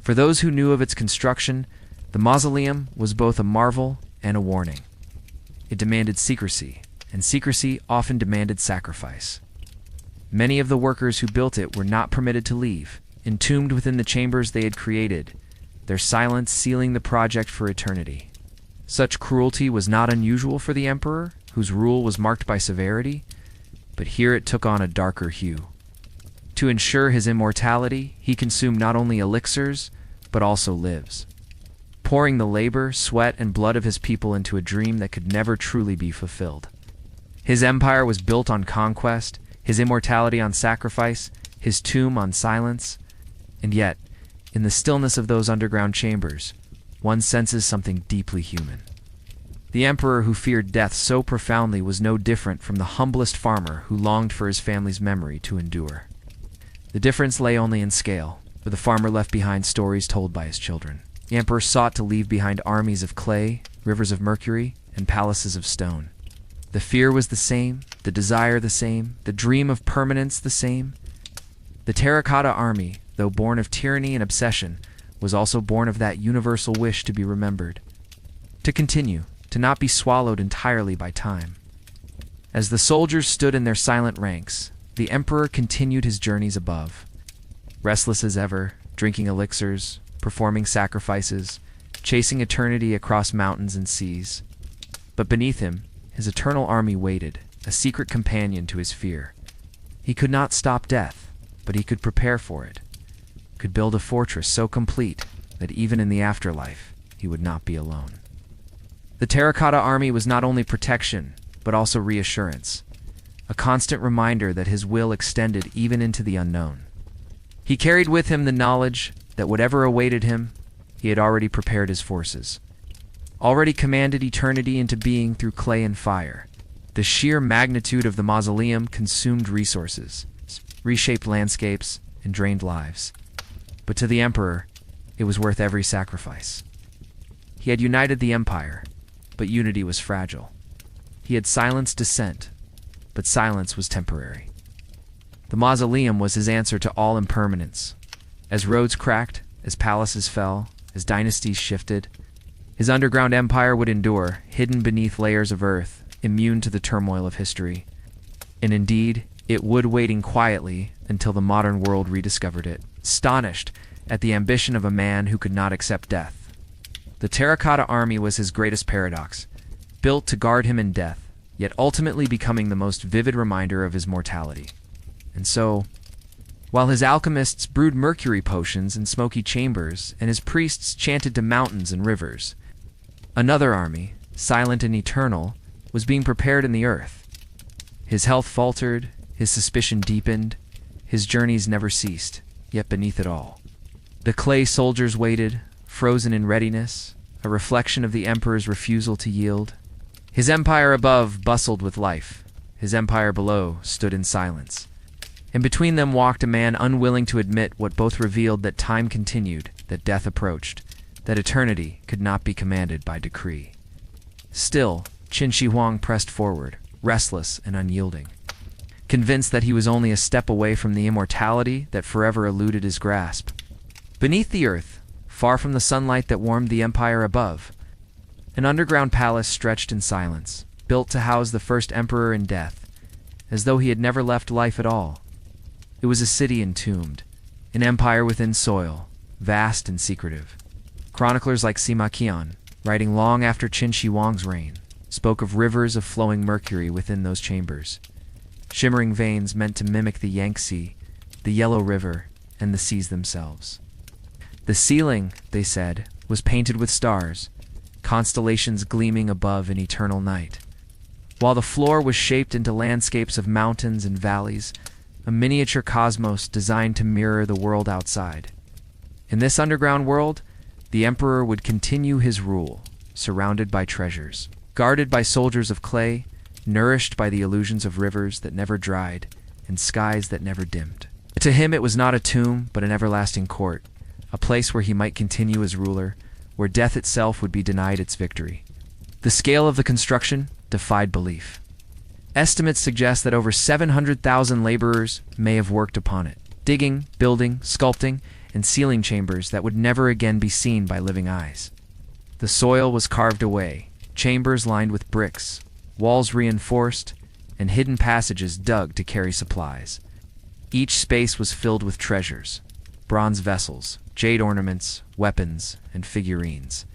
For those who knew of its construction, the mausoleum was both a marvel and a warning. It demanded secrecy, and secrecy often demanded sacrifice. Many of the workers who built it were not permitted to leave, entombed within the chambers they had created, their silence sealing the project for eternity. Such cruelty was not unusual for the emperor, whose rule was marked by severity, but here it took on a darker hue. To ensure his immortality, he consumed not only elixirs, but also lives, pouring the labor, sweat, and blood of his people into a dream that could never truly be fulfilled. His empire was built on conquest, his immortality on sacrifice, his tomb on silence, and yet, in the stillness of those underground chambers, one senses something deeply human. The emperor who feared death so profoundly was no different from the humblest farmer who longed for his family's memory to endure. The difference lay only in scale, for the farmer left behind stories told by his children. The emperor sought to leave behind armies of clay, rivers of mercury, and palaces of stone. The fear was the same, the desire the same, the dream of permanence the same. The Terracotta Army, though born of tyranny and obsession, was also born of that universal wish to be remembered, to continue, to not be swallowed entirely by time. As the soldiers stood in their silent ranks, the emperor continued his journeys above, restless as ever, drinking elixirs, performing sacrifices, chasing eternity across mountains and seas. But beneath him, his eternal army waited, a secret companion to his fear. He could not stop death, but he could prepare for it, could build a fortress so complete that even in the afterlife, he would not be alone. The Terracotta Army was not only protection, but also reassurance, a constant reminder that his will extended even into the unknown. He carried with him the knowledge that whatever awaited him, he had already prepared his forces, already commanded eternity into being through clay and fire. The sheer magnitude of the mausoleum consumed resources, reshaped landscapes, and drained lives. But to the emperor, it was worth every sacrifice. He had united the empire, but unity was fragile. He had silenced dissent, but silence was temporary. The mausoleum was his answer to all impermanence. As roads cracked, as palaces fell, as dynasties shifted, his underground empire would endure, hidden beneath layers of earth, immune to the turmoil of history. And indeed, it would, waiting quietly until the modern world rediscovered it, astonished at the ambition of a man who could not accept death. The Terracotta Army was his greatest paradox, built to guard him in death, yet ultimately becoming the most vivid reminder of his mortality. And so, while his alchemists brewed mercury potions in smoky chambers and his priests chanted to mountains and rivers, another army, silent and eternal, was being prepared in the earth. His health faltered, his suspicion deepened, his journeys never ceased, yet beneath it all, the clay soldiers waited, frozen in readiness, a reflection of the emperor's refusal to yield. His empire above bustled with life. His empire below stood in silence. And between them walked a man unwilling to admit what both revealed: that time continued, that death approached, that eternity could not be commanded by decree. Still, Qin Shi Huang pressed forward, restless and unyielding, convinced that he was only a step away from the immortality that forever eluded his grasp. Beneath the earth, far from the sunlight that warmed the empire above, an underground palace stretched in silence, built to house the first emperor in death, as though he had never left life at all. It was a city entombed, an empire within soil, vast and secretive. Chroniclers like Sima Qian, writing long after Qin Shi Huang's reign, spoke of rivers of flowing mercury within those chambers, shimmering veins meant to mimic the Yangtze, the Yellow River, and the seas themselves. The ceiling, they said, was painted with stars, constellations gleaming above in eternal night, while the floor was shaped into landscapes of mountains and valleys, a miniature cosmos designed to mirror the world outside. In this underground world, the emperor would continue his rule, surrounded by treasures, guarded by soldiers of clay, nourished by the illusions of rivers that never dried and skies that never dimmed. To him it was not a tomb, but an everlasting court, a place where he might continue as ruler, where death itself would be denied its victory. The scale of the construction defied belief. Estimates suggest that over 700,000 laborers may have worked upon it, digging, building, sculpting, and sealing chambers that would never again be seen by living eyes. The soil was carved away, chambers lined with bricks, walls reinforced, and hidden passages dug to carry supplies. Each space was filled with treasures, bronze vessels, jade ornaments, weapons, and figurines.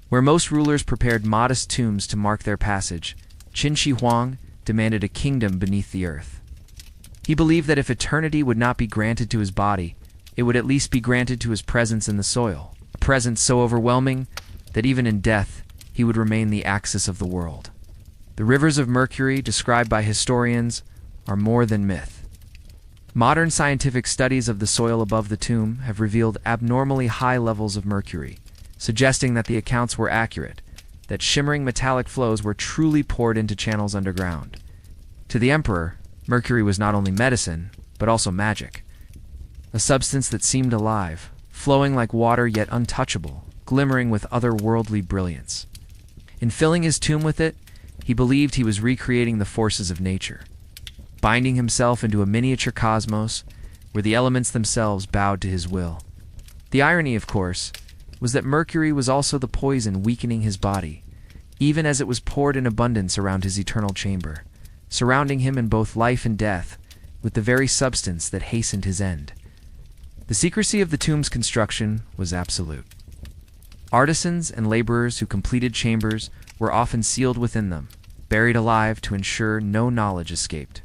Where most rulers prepared modest tombs to mark their passage, Qin Shi Huang demanded a kingdom beneath the earth. He believed that if eternity would not be granted to his body, it would at least be granted to his presence in the soil, a presence so overwhelming that even in death he would remain the axis of the world. The rivers of mercury, described by historians, are more than myth. Modern scientific studies of the soil above the tomb have revealed abnormally high levels of mercury, suggesting that the accounts were accurate, that shimmering metallic flows were truly poured into channels underground. To the emperor, mercury was not only medicine, but also magic, a substance that seemed alive, flowing like water yet untouchable, glimmering with otherworldly brilliance. In filling his tomb with it, he believed he was recreating the forces of nature, binding himself into a miniature cosmos where the elements themselves bowed to his will. The irony, of course, was that mercury was also the poison weakening his body, even as it was poured in abundance around his eternal chamber, surrounding him in both life and death with the very substance that hastened his end. The secrecy of the tomb's construction was absolute. Artisans and laborers who completed chambers were often sealed within them, buried alive to ensure no knowledge escaped.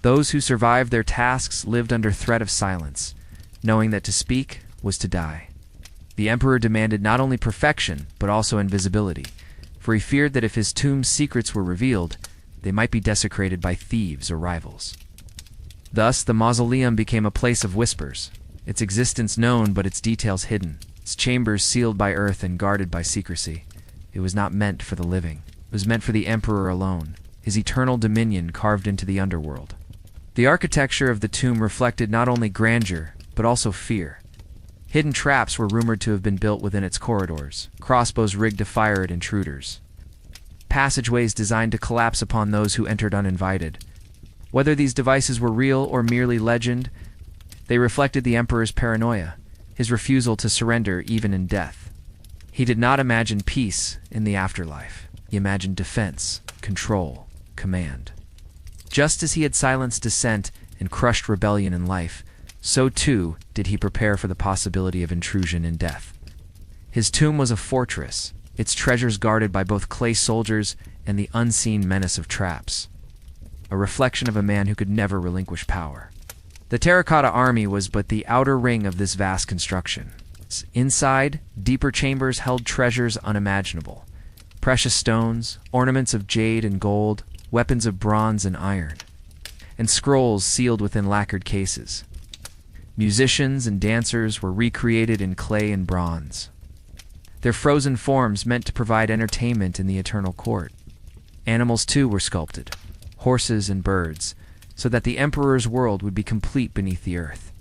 Those who survived their tasks lived under threat of silence, knowing that to speak was to die. The emperor demanded not only perfection, but also invisibility, for he feared that if his tomb's secrets were revealed, they might be desecrated by thieves or rivals. Thus, the mausoleum became a place of whispers, its existence known but its details hidden, its chambers sealed by earth and guarded by secrecy. It was not meant for the living. It was meant for the emperor alone, his eternal dominion carved into the underworld. The architecture of the tomb reflected not only grandeur, but also fear. Hidden traps were rumored to have been built within its corridors, crossbows rigged to fire at intruders, passageways designed to collapse upon those who entered uninvited. Whether these devices were real or merely legend, they reflected the emperor's paranoia, his refusal to surrender even in death. He did not imagine peace in the afterlife. He imagined defense, control, command. Just as he had silenced dissent and crushed rebellion in life, so too did he prepare for the possibility of intrusion in death. His tomb was a fortress, its treasures guarded by both clay soldiers and the unseen menace of traps, a reflection of a man who could never relinquish power. The Terracotta Army was but the outer ring of this vast construction. Inside, deeper chambers held treasures unimaginable: precious stones, ornaments of jade and gold, weapons of bronze and iron, and scrolls sealed within lacquered cases. Musicians and dancers were recreated in clay and bronze. their frozen forms meant to provide entertainment in the eternal court. Animals too were sculpted, horses and birds, so that the emperor's world would be complete beneath the earth.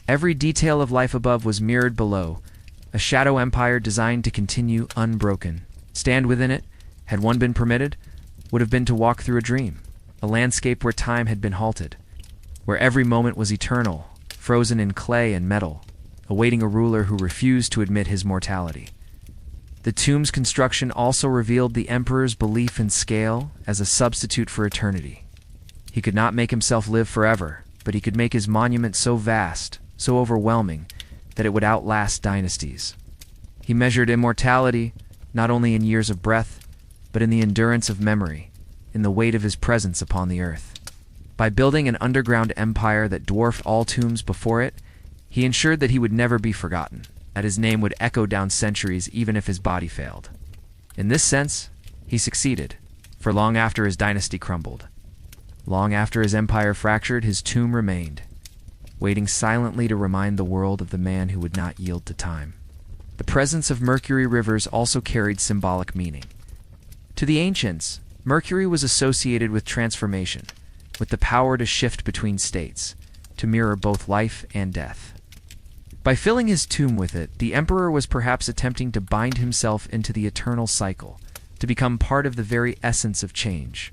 Every detail of life above was mirrored below, a shadow empire designed to continue unbroken. Stand within it, had one been permitted, would have been to walk through a dream, a landscape where time had been halted, where every moment was eternal, frozen in clay and metal, awaiting a ruler who refused to admit his mortality. The tomb's construction also revealed the emperor's belief in scale as a substitute for eternity. He could not make himself live forever, but he could make his monument so vast, so overwhelming, that it would outlast dynasties. He measured immortality not only in years of breath, but in the endurance of memory, in the weight of his presence upon the earth. By building an underground empire that dwarfed all tombs before it, he ensured that he would never be forgotten, that his name would echo down centuries even if his body failed. In this sense, he succeeded, for long after his dynasty crumbled, long after his empire fractured, his tomb remained, waiting silently to remind the world of the man who would not yield to time. The presence of mercury rivers also carried symbolic meaning. To the ancients, mercury was associated with transformation, with the power to shift between states, to mirror both life and death. By filling his tomb with it, the emperor was perhaps attempting to bind himself into the eternal cycle, to become part of the very essence of change.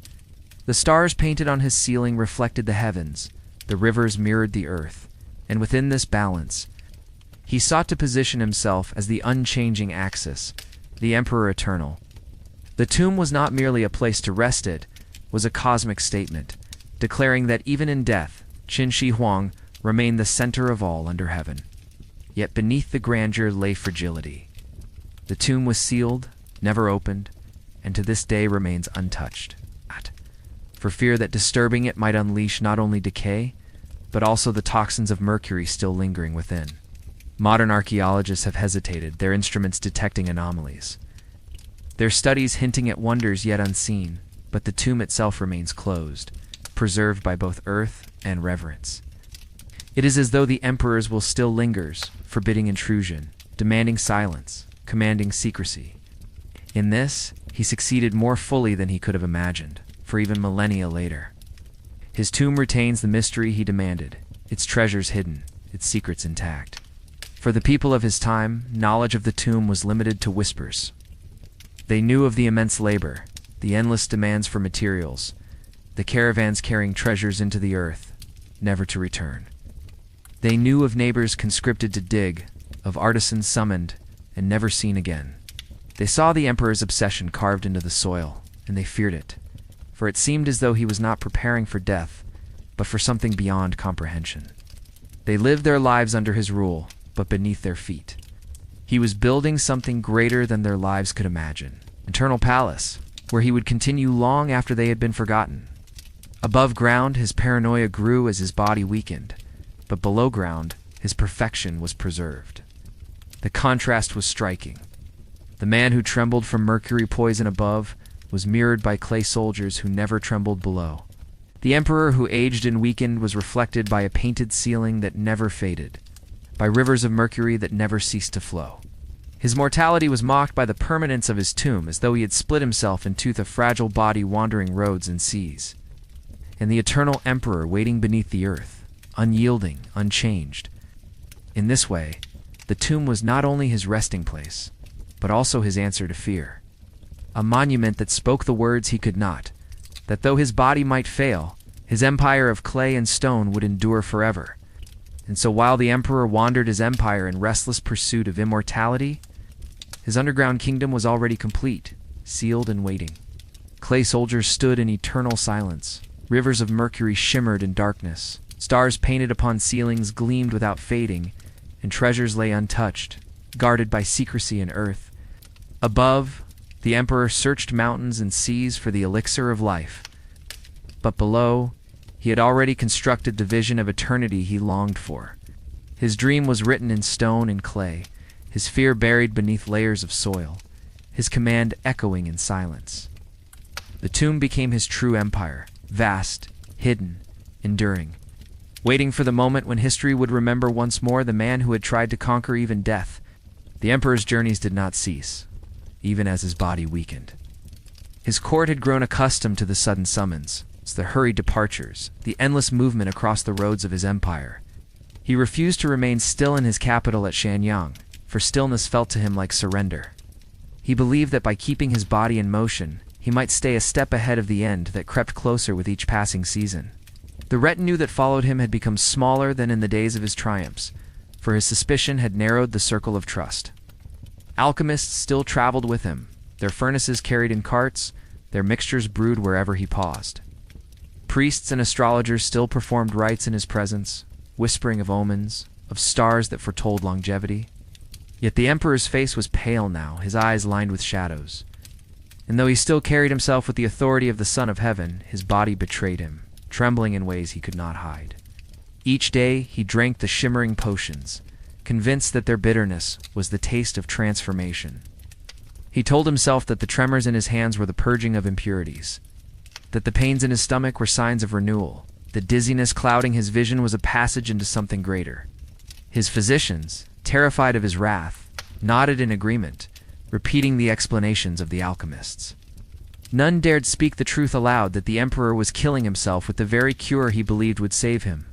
The stars painted on his ceiling reflected the heavens, the rivers mirrored the earth, and within this balance, he sought to position himself as the unchanging axis, the emperor eternal. The tomb was not merely a place to rest, it was a cosmic statement, declaring that even in death, Qin Shi Huang remained the center of all under heaven. Yet beneath the grandeur lay fragility. The tomb was sealed, never opened, and to this day remains untouched, for fear that disturbing it might unleash not only decay, but also the toxins of mercury still lingering within. Modern archaeologists have hesitated, their instruments detecting anomalies, their studies hinting at wonders yet unseen, but the tomb itself remains closed, preserved by both earth and reverence. It is as though the emperor's will still lingers, forbidding intrusion, demanding silence, commanding secrecy. In this, he succeeded more fully than he could have imagined, for even millennia later. His tomb retains the mystery he demanded, its treasures hidden, its secrets intact. For the people of his time, knowledge of the tomb was limited to whispers. They knew of the immense labor, the endless demands for materials, the caravans carrying treasures into the earth, never to return. They knew of neighbors conscripted to dig, of artisans summoned and never seen again. They saw the emperor's obsession carved into the soil, and they feared it, for it seemed as though he was not preparing for death, but for something beyond comprehension. They lived their lives under his rule, but beneath their feet. He was building something greater than their lives could imagine, an eternal palace, where he would continue long after they had been forgotten. Above ground, his paranoia grew as his body weakened, but below ground, his perfection was preserved. The contrast was striking. The man who trembled from mercury poison above was mirrored by clay soldiers who never trembled below. The emperor who aged and weakened was reflected by a painted ceiling that never faded, by rivers of mercury that never ceased to flow. His mortality was mocked by the permanence of his tomb, as though he had split himself into a fragile body wandering roads and seas. And the eternal emperor waiting beneath the earth, unyielding, unchanged. In this way, the tomb was not only his resting place, but also his answer to fear. A monument that spoke the words he could not, that though his body might fail, his empire of clay and stone would endure forever. And so while the emperor wandered his empire in restless pursuit of immortality, his underground kingdom was already complete, sealed and waiting. Clay soldiers stood in eternal silence. Rivers of mercury shimmered in darkness. Stars painted upon ceilings gleamed without fading, and treasures lay untouched, guarded by secrecy and earth. Above, the emperor searched mountains and seas for the elixir of life. But below, he had already constructed the vision of eternity he longed for. His dream was written in stone and clay, his fear buried beneath layers of soil, his command echoing in silence. The tomb became his true empire, vast, hidden, enduring, waiting for the moment when history would remember once more the man who had tried to conquer even death, The emperor's journeys did not cease, even as his body weakened. His court had grown accustomed to the sudden summons, the hurried departures, the endless movement across the roads of his empire. He refused to remain still in his capital at Shanyang, for stillness felt to him like surrender. He believed that by keeping his body in motion, he might stay a step ahead of the end that crept closer with each passing season. The retinue that followed him had become smaller than in the days of his triumphs, for his suspicion had narrowed the circle of trust. Alchemists still traveled with him, their furnaces carried in carts, their mixtures brewed wherever he paused. Priests and astrologers still performed rites in his presence, whispering of omens, of stars that foretold longevity. Yet the emperor's face was pale now, his eyes lined with shadows. And though he still carried himself with the authority of the Son of Heaven, his body betrayed him, trembling in ways he could not hide. Each day he drank the shimmering potions, convinced that their bitterness was the taste of transformation. He told himself that the tremors in his hands were the purging of impurities, that the pains in his stomach were signs of renewal, the dizziness clouding his vision was a passage into something greater. His physicians, terrified of his wrath, nodded in agreement, repeating the explanations of the alchemists. None dared speak the truth aloud that the emperor was killing himself with the very cure he believed would save him.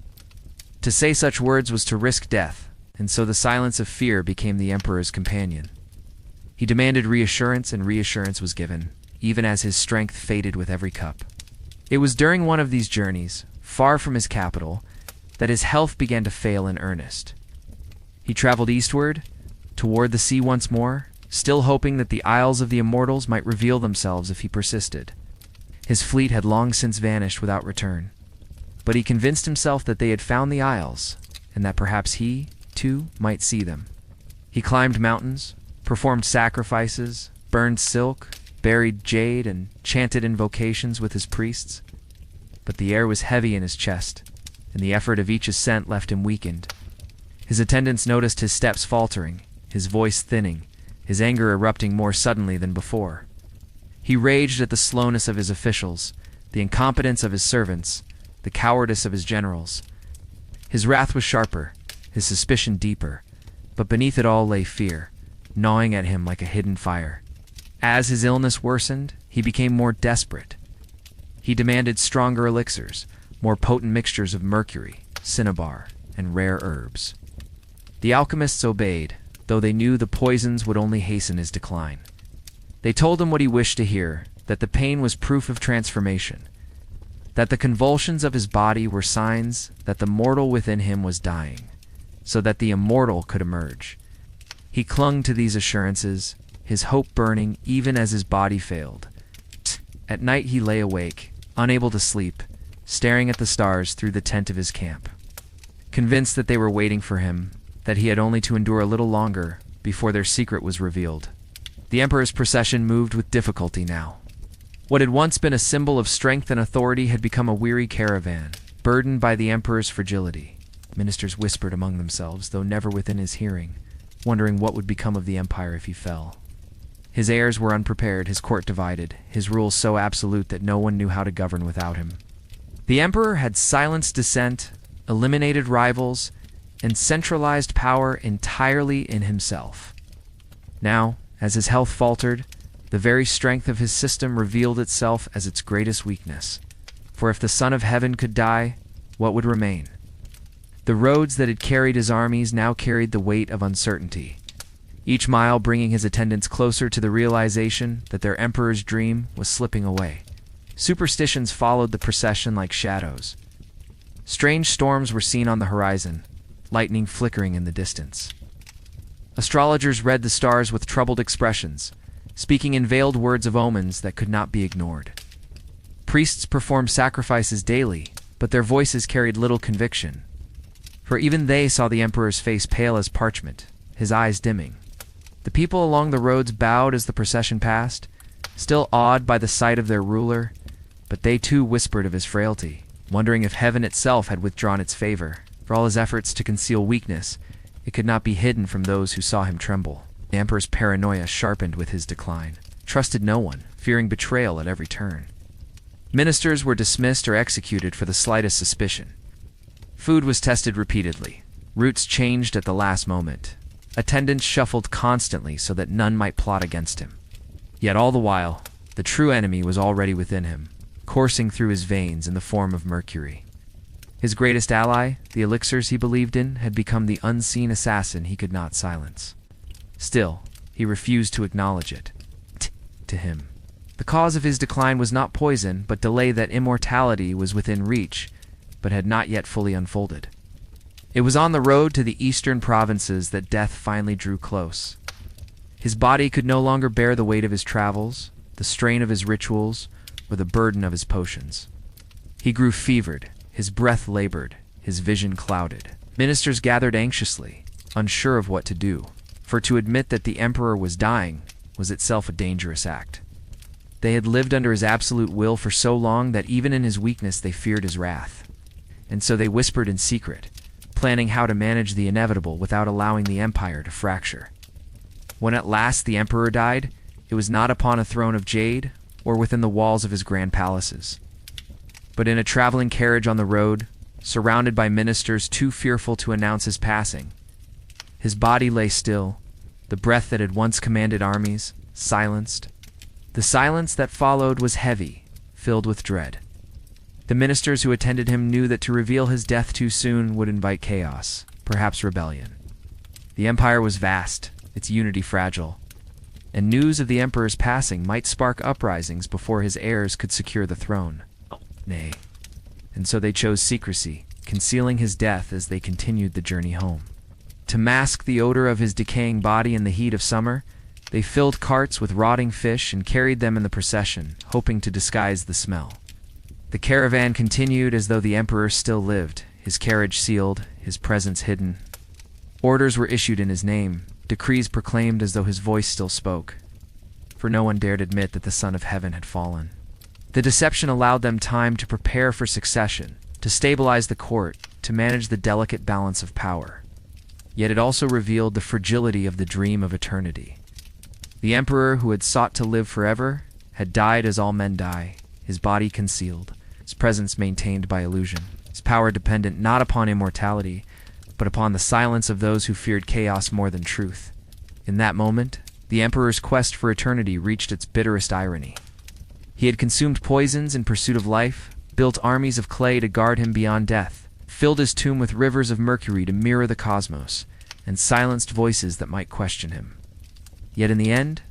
To say such words was to risk death, and so the silence of fear became the emperor's companion. He demanded reassurance, and reassurance was given, even as his strength faded with every cup. It was during one of these journeys, far from his capital, that his health began to fail in earnest. He traveled eastward, toward the sea once more, still hoping that the Isles of the Immortals might reveal themselves if he persisted. His fleet had long since vanished without return, but he convinced himself that they had found the Isles, and that perhaps he, too, might see them. He climbed mountains, performed sacrifices, burned silk, buried jade, and chanted invocations with his priests. But the air was heavy in his chest, and the effort of each ascent left him weakened. His attendants noticed his steps faltering, his voice thinning, his anger erupting more suddenly than before. He raged at the slowness of his officials, the incompetence of his servants, the cowardice of his generals. His wrath was sharper, his suspicion deeper, but beneath it all lay fear, gnawing at him like a hidden fire. As his illness worsened, he became more desperate. He demanded stronger elixirs, more potent mixtures of mercury, cinnabar, and rare herbs. The alchemists obeyed, though they knew the poisons would only hasten his decline. They told him what he wished to hear, that the pain was proof of transformation, that the convulsions of his body were signs that the mortal within him was dying, so that the immortal could emerge. He clung to these assurances, his hope burning even as his body failed. At night he lay awake, unable to sleep, staring at the stars through the tent of his camp. Convinced that they were waiting for him, that he had only to endure a little longer before their secret was revealed. The emperor's procession moved with difficulty now. What had once been a symbol of strength and authority had become a weary caravan, burdened by the emperor's fragility. Ministers whispered among themselves, though never within his hearing, wondering what would become of the empire if he fell. His heirs were unprepared, his court divided, his rule so absolute that no one knew how to govern without him. The emperor had silenced dissent, eliminated rivals, and centralized power entirely in himself. Now, as his health faltered, the very strength of his system revealed itself as its greatest weakness. For if the Son of Heaven could die, what would remain? The roads that had carried his armies now carried the weight of uncertainty, each mile bringing his attendants closer to the realization that their emperor's dream was slipping away. Superstitions followed the procession like shadows. Strange storms were seen on the horizon, lightning flickering in the distance. Astrologers read the stars with troubled expressions, speaking in veiled words of omens that could not be ignored. Priests performed sacrifices daily, but their voices carried little conviction, for even they saw the emperor's face pale as parchment, his eyes dimming. The people along the roads bowed as the procession passed, still awed by the sight of their ruler, but they too whispered of his frailty, wondering if heaven itself had withdrawn its favor. For all his efforts to conceal weakness, it could not be hidden from those who saw him tremble. The emperor's paranoia sharpened with his decline, trusted no one, fearing betrayal at every turn. Ministers were dismissed or executed for the slightest suspicion. Food was tested repeatedly, routes changed at the last moment, Attendants shuffled constantly so that none might plot against him. Yet all the while, the true enemy was already within him, coursing through his veins in the form of mercury. His greatest ally, the elixirs he believed in, had become the unseen assassin he could not silence. Still, he refused to acknowledge it. To him, the cause of his decline was not poison, but delay that immortality was within reach, but had not yet fully unfolded. It was on the road to the eastern provinces that death finally drew close. His body could no longer bear the weight of his travels, the strain of his rituals, or the burden of his potions. He grew fevered, his breath labored, his vision clouded. Ministers gathered anxiously, unsure of what to do, for to admit that the emperor was dying was itself a dangerous act. They had lived under his absolute will for so long that even in his weakness they feared his wrath. And so they whispered in secret, planning how to manage the inevitable without allowing the empire to fracture. When at last the emperor died, it was not upon a throne of jade or within the walls of his grand palaces, but in a traveling carriage on the road, surrounded by ministers too fearful to announce his passing. His body lay still, the breath that had once commanded armies, silenced. The silence that followed was heavy, filled with dread. The ministers who attended him knew that to reveal his death too soon would invite chaos, perhaps rebellion. The empire was vast, its unity fragile, and news of the emperor's passing might spark uprisings before his heirs could secure the throne. Nay. And so they chose secrecy, concealing his death as they continued the journey home. To mask the odor of his decaying body in the heat of summer, they filled carts with rotting fish and carried them in the procession, hoping to disguise the smell. The caravan continued as though the emperor still lived, his carriage sealed, his presence hidden. Orders were issued in his name, decrees proclaimed as though his voice still spoke, for no one dared admit that the Son of Heaven had fallen. The deception allowed them time to prepare for succession, to stabilize the court, to manage the delicate balance of power. Yet it also revealed the fragility of the dream of eternity. The emperor who had sought to live forever had died as all men die, his body concealed, his presence maintained by illusion, his power dependent not upon immortality, but upon the silence of those who feared chaos more than truth. In that moment, the emperor's quest for eternity reached its bitterest irony. He had consumed poisons in pursuit of life, built armies of clay to guard him beyond death, filled his tomb with rivers of mercury to mirror the cosmos, and silenced voices that might question him. Yet in the end,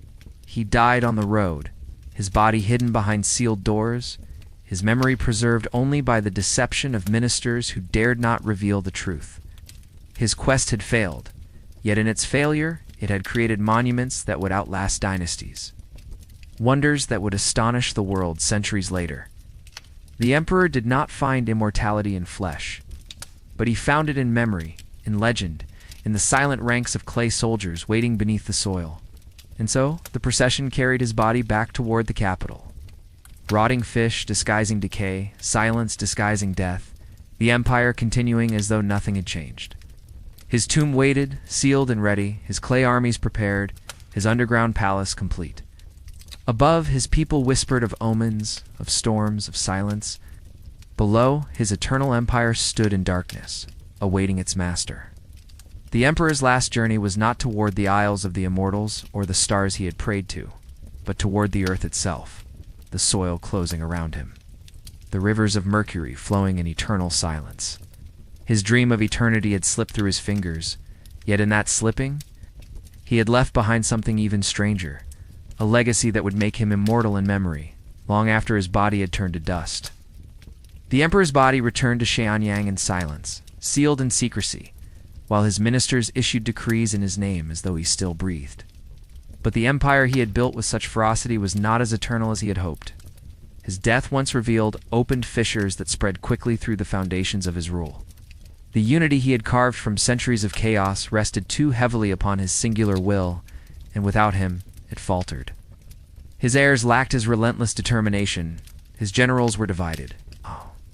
he died on the road, his body hidden behind sealed doors, his memory preserved only by the deception of ministers who dared not reveal the truth. His quest had failed, yet in its failure, it had created monuments that would outlast dynasties. Wonders that would astonish the world centuries later. The emperor did not find immortality in flesh, but he found it in memory, in legend, in the silent ranks of clay soldiers waiting beneath the soil. And so, the procession carried his body back toward the capital. Rotting fish disguising decay, silence disguising death, the empire continuing as though nothing had changed. His tomb waited, sealed and ready, his clay armies prepared, his underground palace complete. Above, his people whispered of omens, of storms, of silence. Below, his eternal empire stood in darkness, awaiting its master. The emperor's last journey was not toward the isles of the immortals or the stars he had prayed to, but toward the earth itself, the soil closing around him, the rivers of mercury flowing in eternal silence. His dream of eternity had slipped through his fingers, yet in that slipping, he had left behind something even stranger, a legacy that would make him immortal in memory, long after his body had turned to dust. The emperor's body returned to Xianyang in silence, sealed in secrecy, while his ministers issued decrees in his name as though he still breathed. But the empire he had built with such ferocity was not as eternal as he had hoped. His death, once revealed, opened fissures that spread quickly through the foundations of his rule. The unity he had carved from centuries of chaos rested too heavily upon his singular will, and without him, it faltered. His heirs lacked his relentless determination. His generals were divided.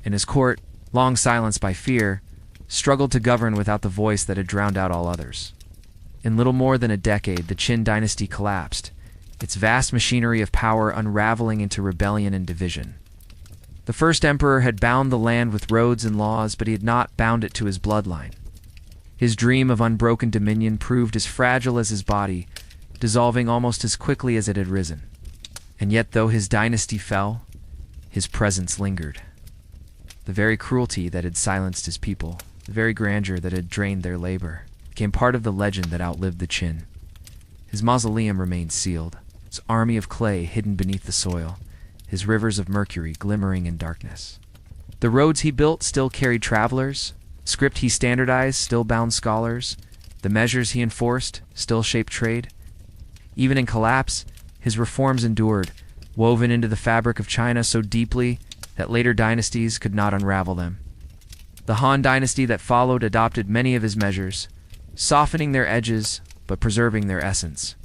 And his court, long silenced by fear, struggled to govern without the voice that had drowned out all others. In little more than a decade, the Qin dynasty collapsed, its vast machinery of power unraveling into rebellion and division. The first emperor had bound the land with roads and laws, but he had not bound it to his bloodline. His dream of unbroken dominion proved as fragile as his body, dissolving almost as quickly as it had risen. And yet, though his dynasty fell, his presence lingered. The very cruelty that had silenced his people, the very grandeur that had drained their labor, became part of the legend that outlived the Qin. His mausoleum remained sealed, its army of clay hidden beneath the soil, his rivers of mercury glimmering in darkness. The roads he built still carried travelers, script he standardized still bound scholars, the measures he enforced still shaped trade. Even in collapse, his reforms endured, woven into the fabric of China so deeply that later dynasties could not unravel them. The Han dynasty that followed adopted many of his measures, softening their edges but preserving their essence.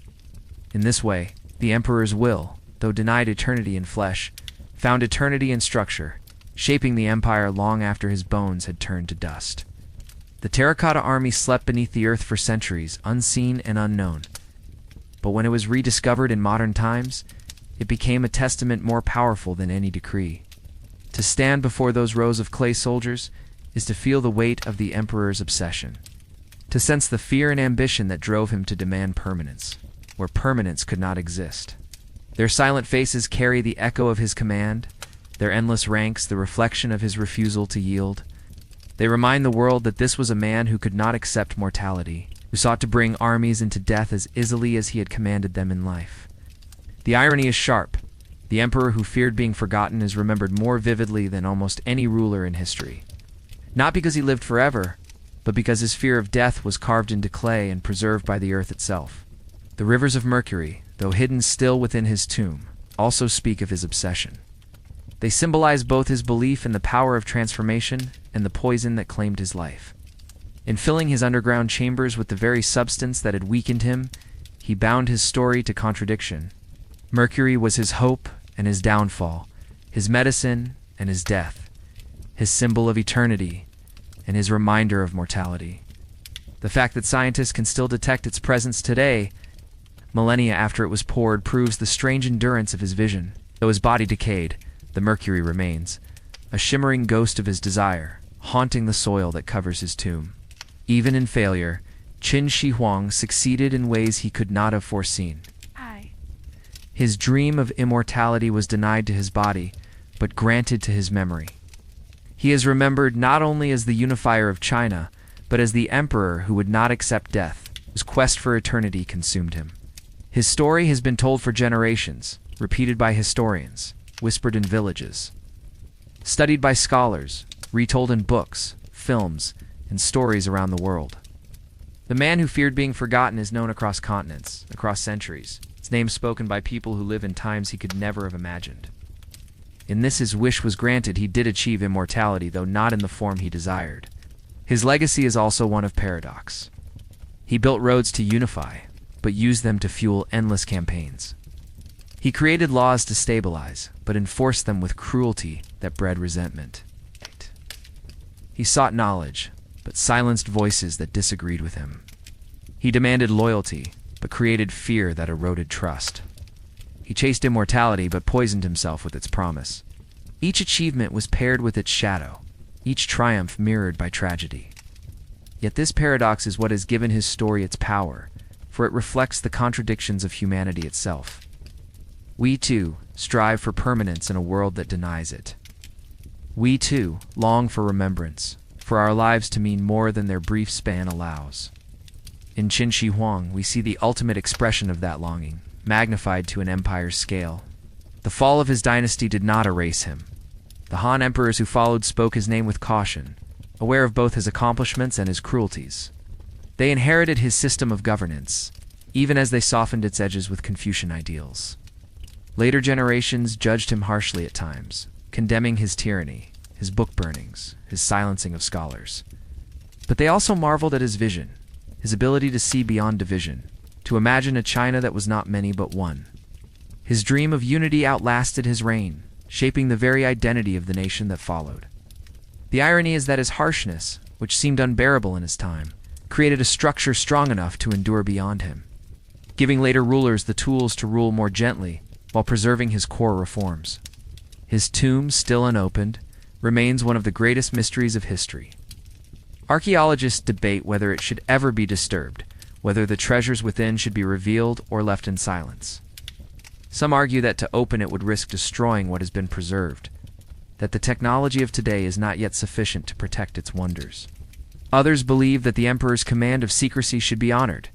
In this way, the emperor's will, though denied eternity in flesh, found eternity in structure, shaping the empire long after his bones had turned to dust. The Terracotta Army slept beneath the earth for centuries, unseen and unknown. But when it was rediscovered in modern times, it became a testament more powerful than any decree. To stand before those rows of clay soldiers is to feel the weight of the emperor's obsession, to sense the fear and ambition that drove him to demand permanence, where permanence could not exist. Their silent faces carry the echo of his command, their endless ranks the reflection of his refusal to yield. They remind the world that this was a man who could not accept mortality, who sought to bring armies into death as easily as he had commanded them in life. The irony is sharp. The emperor who feared being forgotten is remembered more vividly than almost any ruler in history. Not because he lived forever, but because his fear of death was carved into clay and preserved by the earth itself. The rivers of mercury, though hidden still within his tomb, also speak of his obsession. They symbolize both his belief in the power of transformation and the poison that claimed his life. In filling his underground chambers with the very substance that had weakened him, he bound his story to contradiction. Mercury was his hope and his downfall, his medicine and his death, his symbol of eternity and his reminder of mortality. The fact that scientists can still detect its presence today, millennia after it was poured, proves the strange endurance of his vision. Though his body decayed, the mercury remains, a shimmering ghost of his desire, haunting the soil that covers his tomb. Even in failure, Qin Shi Huang succeeded in ways he could not have foreseen. His dream of immortality was denied to his body, but granted to his memory. He is remembered not only as the unifier of China, but as the emperor who would not accept death, whose quest for eternity consumed him. His story has been told for generations, repeated by historians, whispered in villages, studied by scholars, retold in books, films, and stories around the world. The man who feared being forgotten is known across continents, across centuries, his name spoken by people who live in times he could never have imagined. In this his wish was granted. He did achieve immortality, though not in the form he desired. His legacy is also one of paradox. He built roads to unify, but used them to fuel endless campaigns. He created laws to stabilize, but enforced them with cruelty that bred resentment. He sought knowledge, but silenced voices that disagreed with him. He demanded loyalty, but created fear that eroded trust. He chased immortality, but poisoned himself with its promise. Each achievement was paired with its shadow, each triumph mirrored by tragedy. Yet this paradox is what has given his story its power, for it reflects the contradictions of humanity itself. We, too, strive for permanence in a world that denies it. We, too, long for remembrance, for our lives to mean more than their brief span allows. In Qin Shi Huang, we see the ultimate expression of that longing, magnified to an empire's scale. The fall of his dynasty did not erase him. The Han emperors who followed spoke his name with caution, aware of both his accomplishments and his cruelties. They inherited his system of governance, even as they softened its edges with Confucian ideals. Later generations judged him harshly at times, condemning his tyranny, his book burnings, his silencing of scholars. But they also marveled at his vision, his ability to see beyond division, to imagine a China that was not many but one. His dream of unity outlasted his reign, shaping the very identity of the nation that followed. The irony is that his harshness, which seemed unbearable in his time, created a structure strong enough to endure beyond him, giving later rulers the tools to rule more gently while preserving his core reforms. His tomb, still unopened, remains one of the greatest mysteries of history. Archaeologists debate whether it should ever be disturbed, whether the treasures within should be revealed or left in silence. Some argue that to open it would risk destroying what has been preserved, that the technology of today is not yet sufficient to protect its wonders. Others believe that the emperor's command of secrecy should be honored,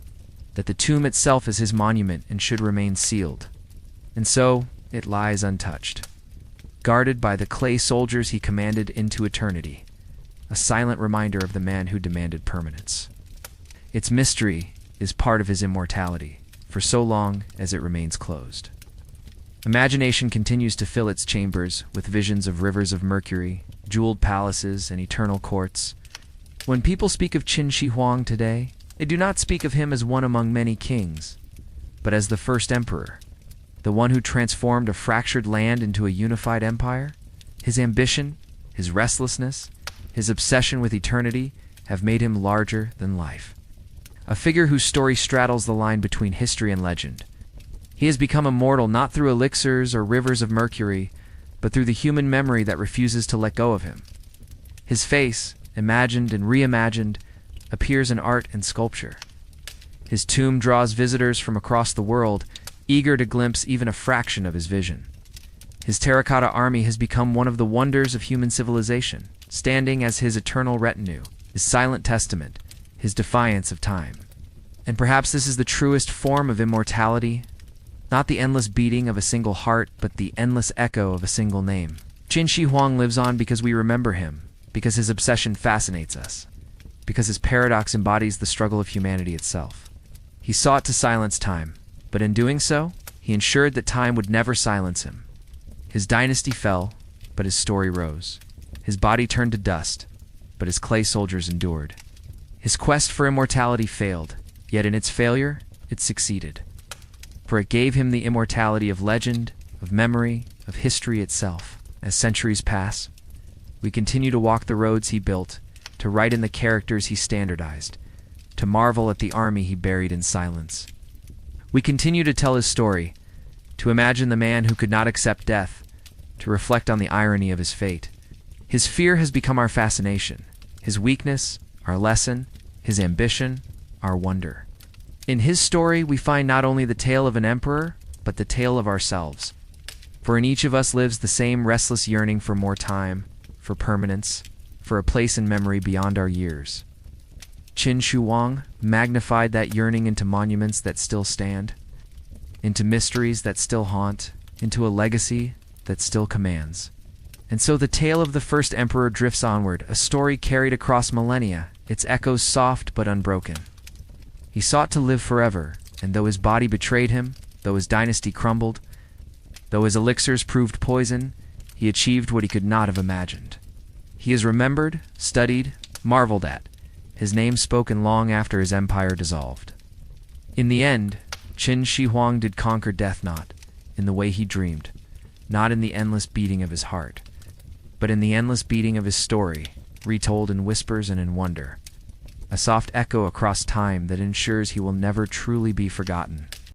that the tomb itself is his monument and should remain sealed. And so, it lies untouched, guarded by the clay soldiers he commanded into eternity, a silent reminder of the man who demanded permanence. Its mystery is part of his immortality, for so long as it remains closed. Imagination continues to fill its chambers with visions of rivers of mercury, jeweled palaces, and eternal courts. When people speak of Qin Shi Huang today, they do not speak of him as one among many kings, but as the first emperor, the one who transformed a fractured land into a unified empire. His ambition, his restlessness, his obsession with eternity have made him larger than life. A figure whose story straddles the line between history and legend. He has become immortal not through elixirs or rivers of mercury, but through the human memory that refuses to let go of him. His face, imagined and reimagined, appears in art and sculpture. His tomb draws visitors from across the world, eager to glimpse even a fraction of his vision. His Terracotta Army has become one of the wonders of human civilization, standing as his eternal retinue, his silent testament, his defiance of time. And perhaps this is the truest form of immortality, not the endless beating of a single heart, but the endless echo of a single name. Qin Shi Huang lives on because we remember him, because his obsession fascinates us, because his paradox embodies the struggle of humanity itself. He sought to silence time, but in doing so, he ensured that time would never silence him. His dynasty fell, but his story rose. His body turned to dust, but his clay soldiers endured. His quest for immortality failed, yet in its failure, it succeeded. For it gave him the immortality of legend, of memory, of history itself. As centuries pass, we continue to walk the roads he built, to write in the characters he standardized, to marvel at the army he buried in silence. We continue to tell his story, to imagine the man who could not accept death, to reflect on the irony of his fate. His fear has become our fascination, his weakness, our lesson, his ambition, our wonder. In his story, we find not only the tale of an emperor, but the tale of ourselves. For in each of us lives the same restless yearning for more time, for permanence, for a place in memory beyond our years. Qin Shi Huang magnified that yearning into monuments that still stand, into mysteries that still haunt, into a legacy that still commands. And so the tale of the first emperor drifts onward, a story carried across millennia, its echoes soft but unbroken. He sought to live forever, and though his body betrayed him, though his dynasty crumbled, though his elixirs proved poison, he achieved what he could not have imagined. He is remembered, studied, marveled at, his name spoken long after his empire dissolved. In the end, Qin Shi Huang did conquer death not in the way he dreamed, not in the endless beating of his heart, but in the endless beating of his story, retold in whispers and in wonder, a soft echo across time that ensures he will never truly be forgotten.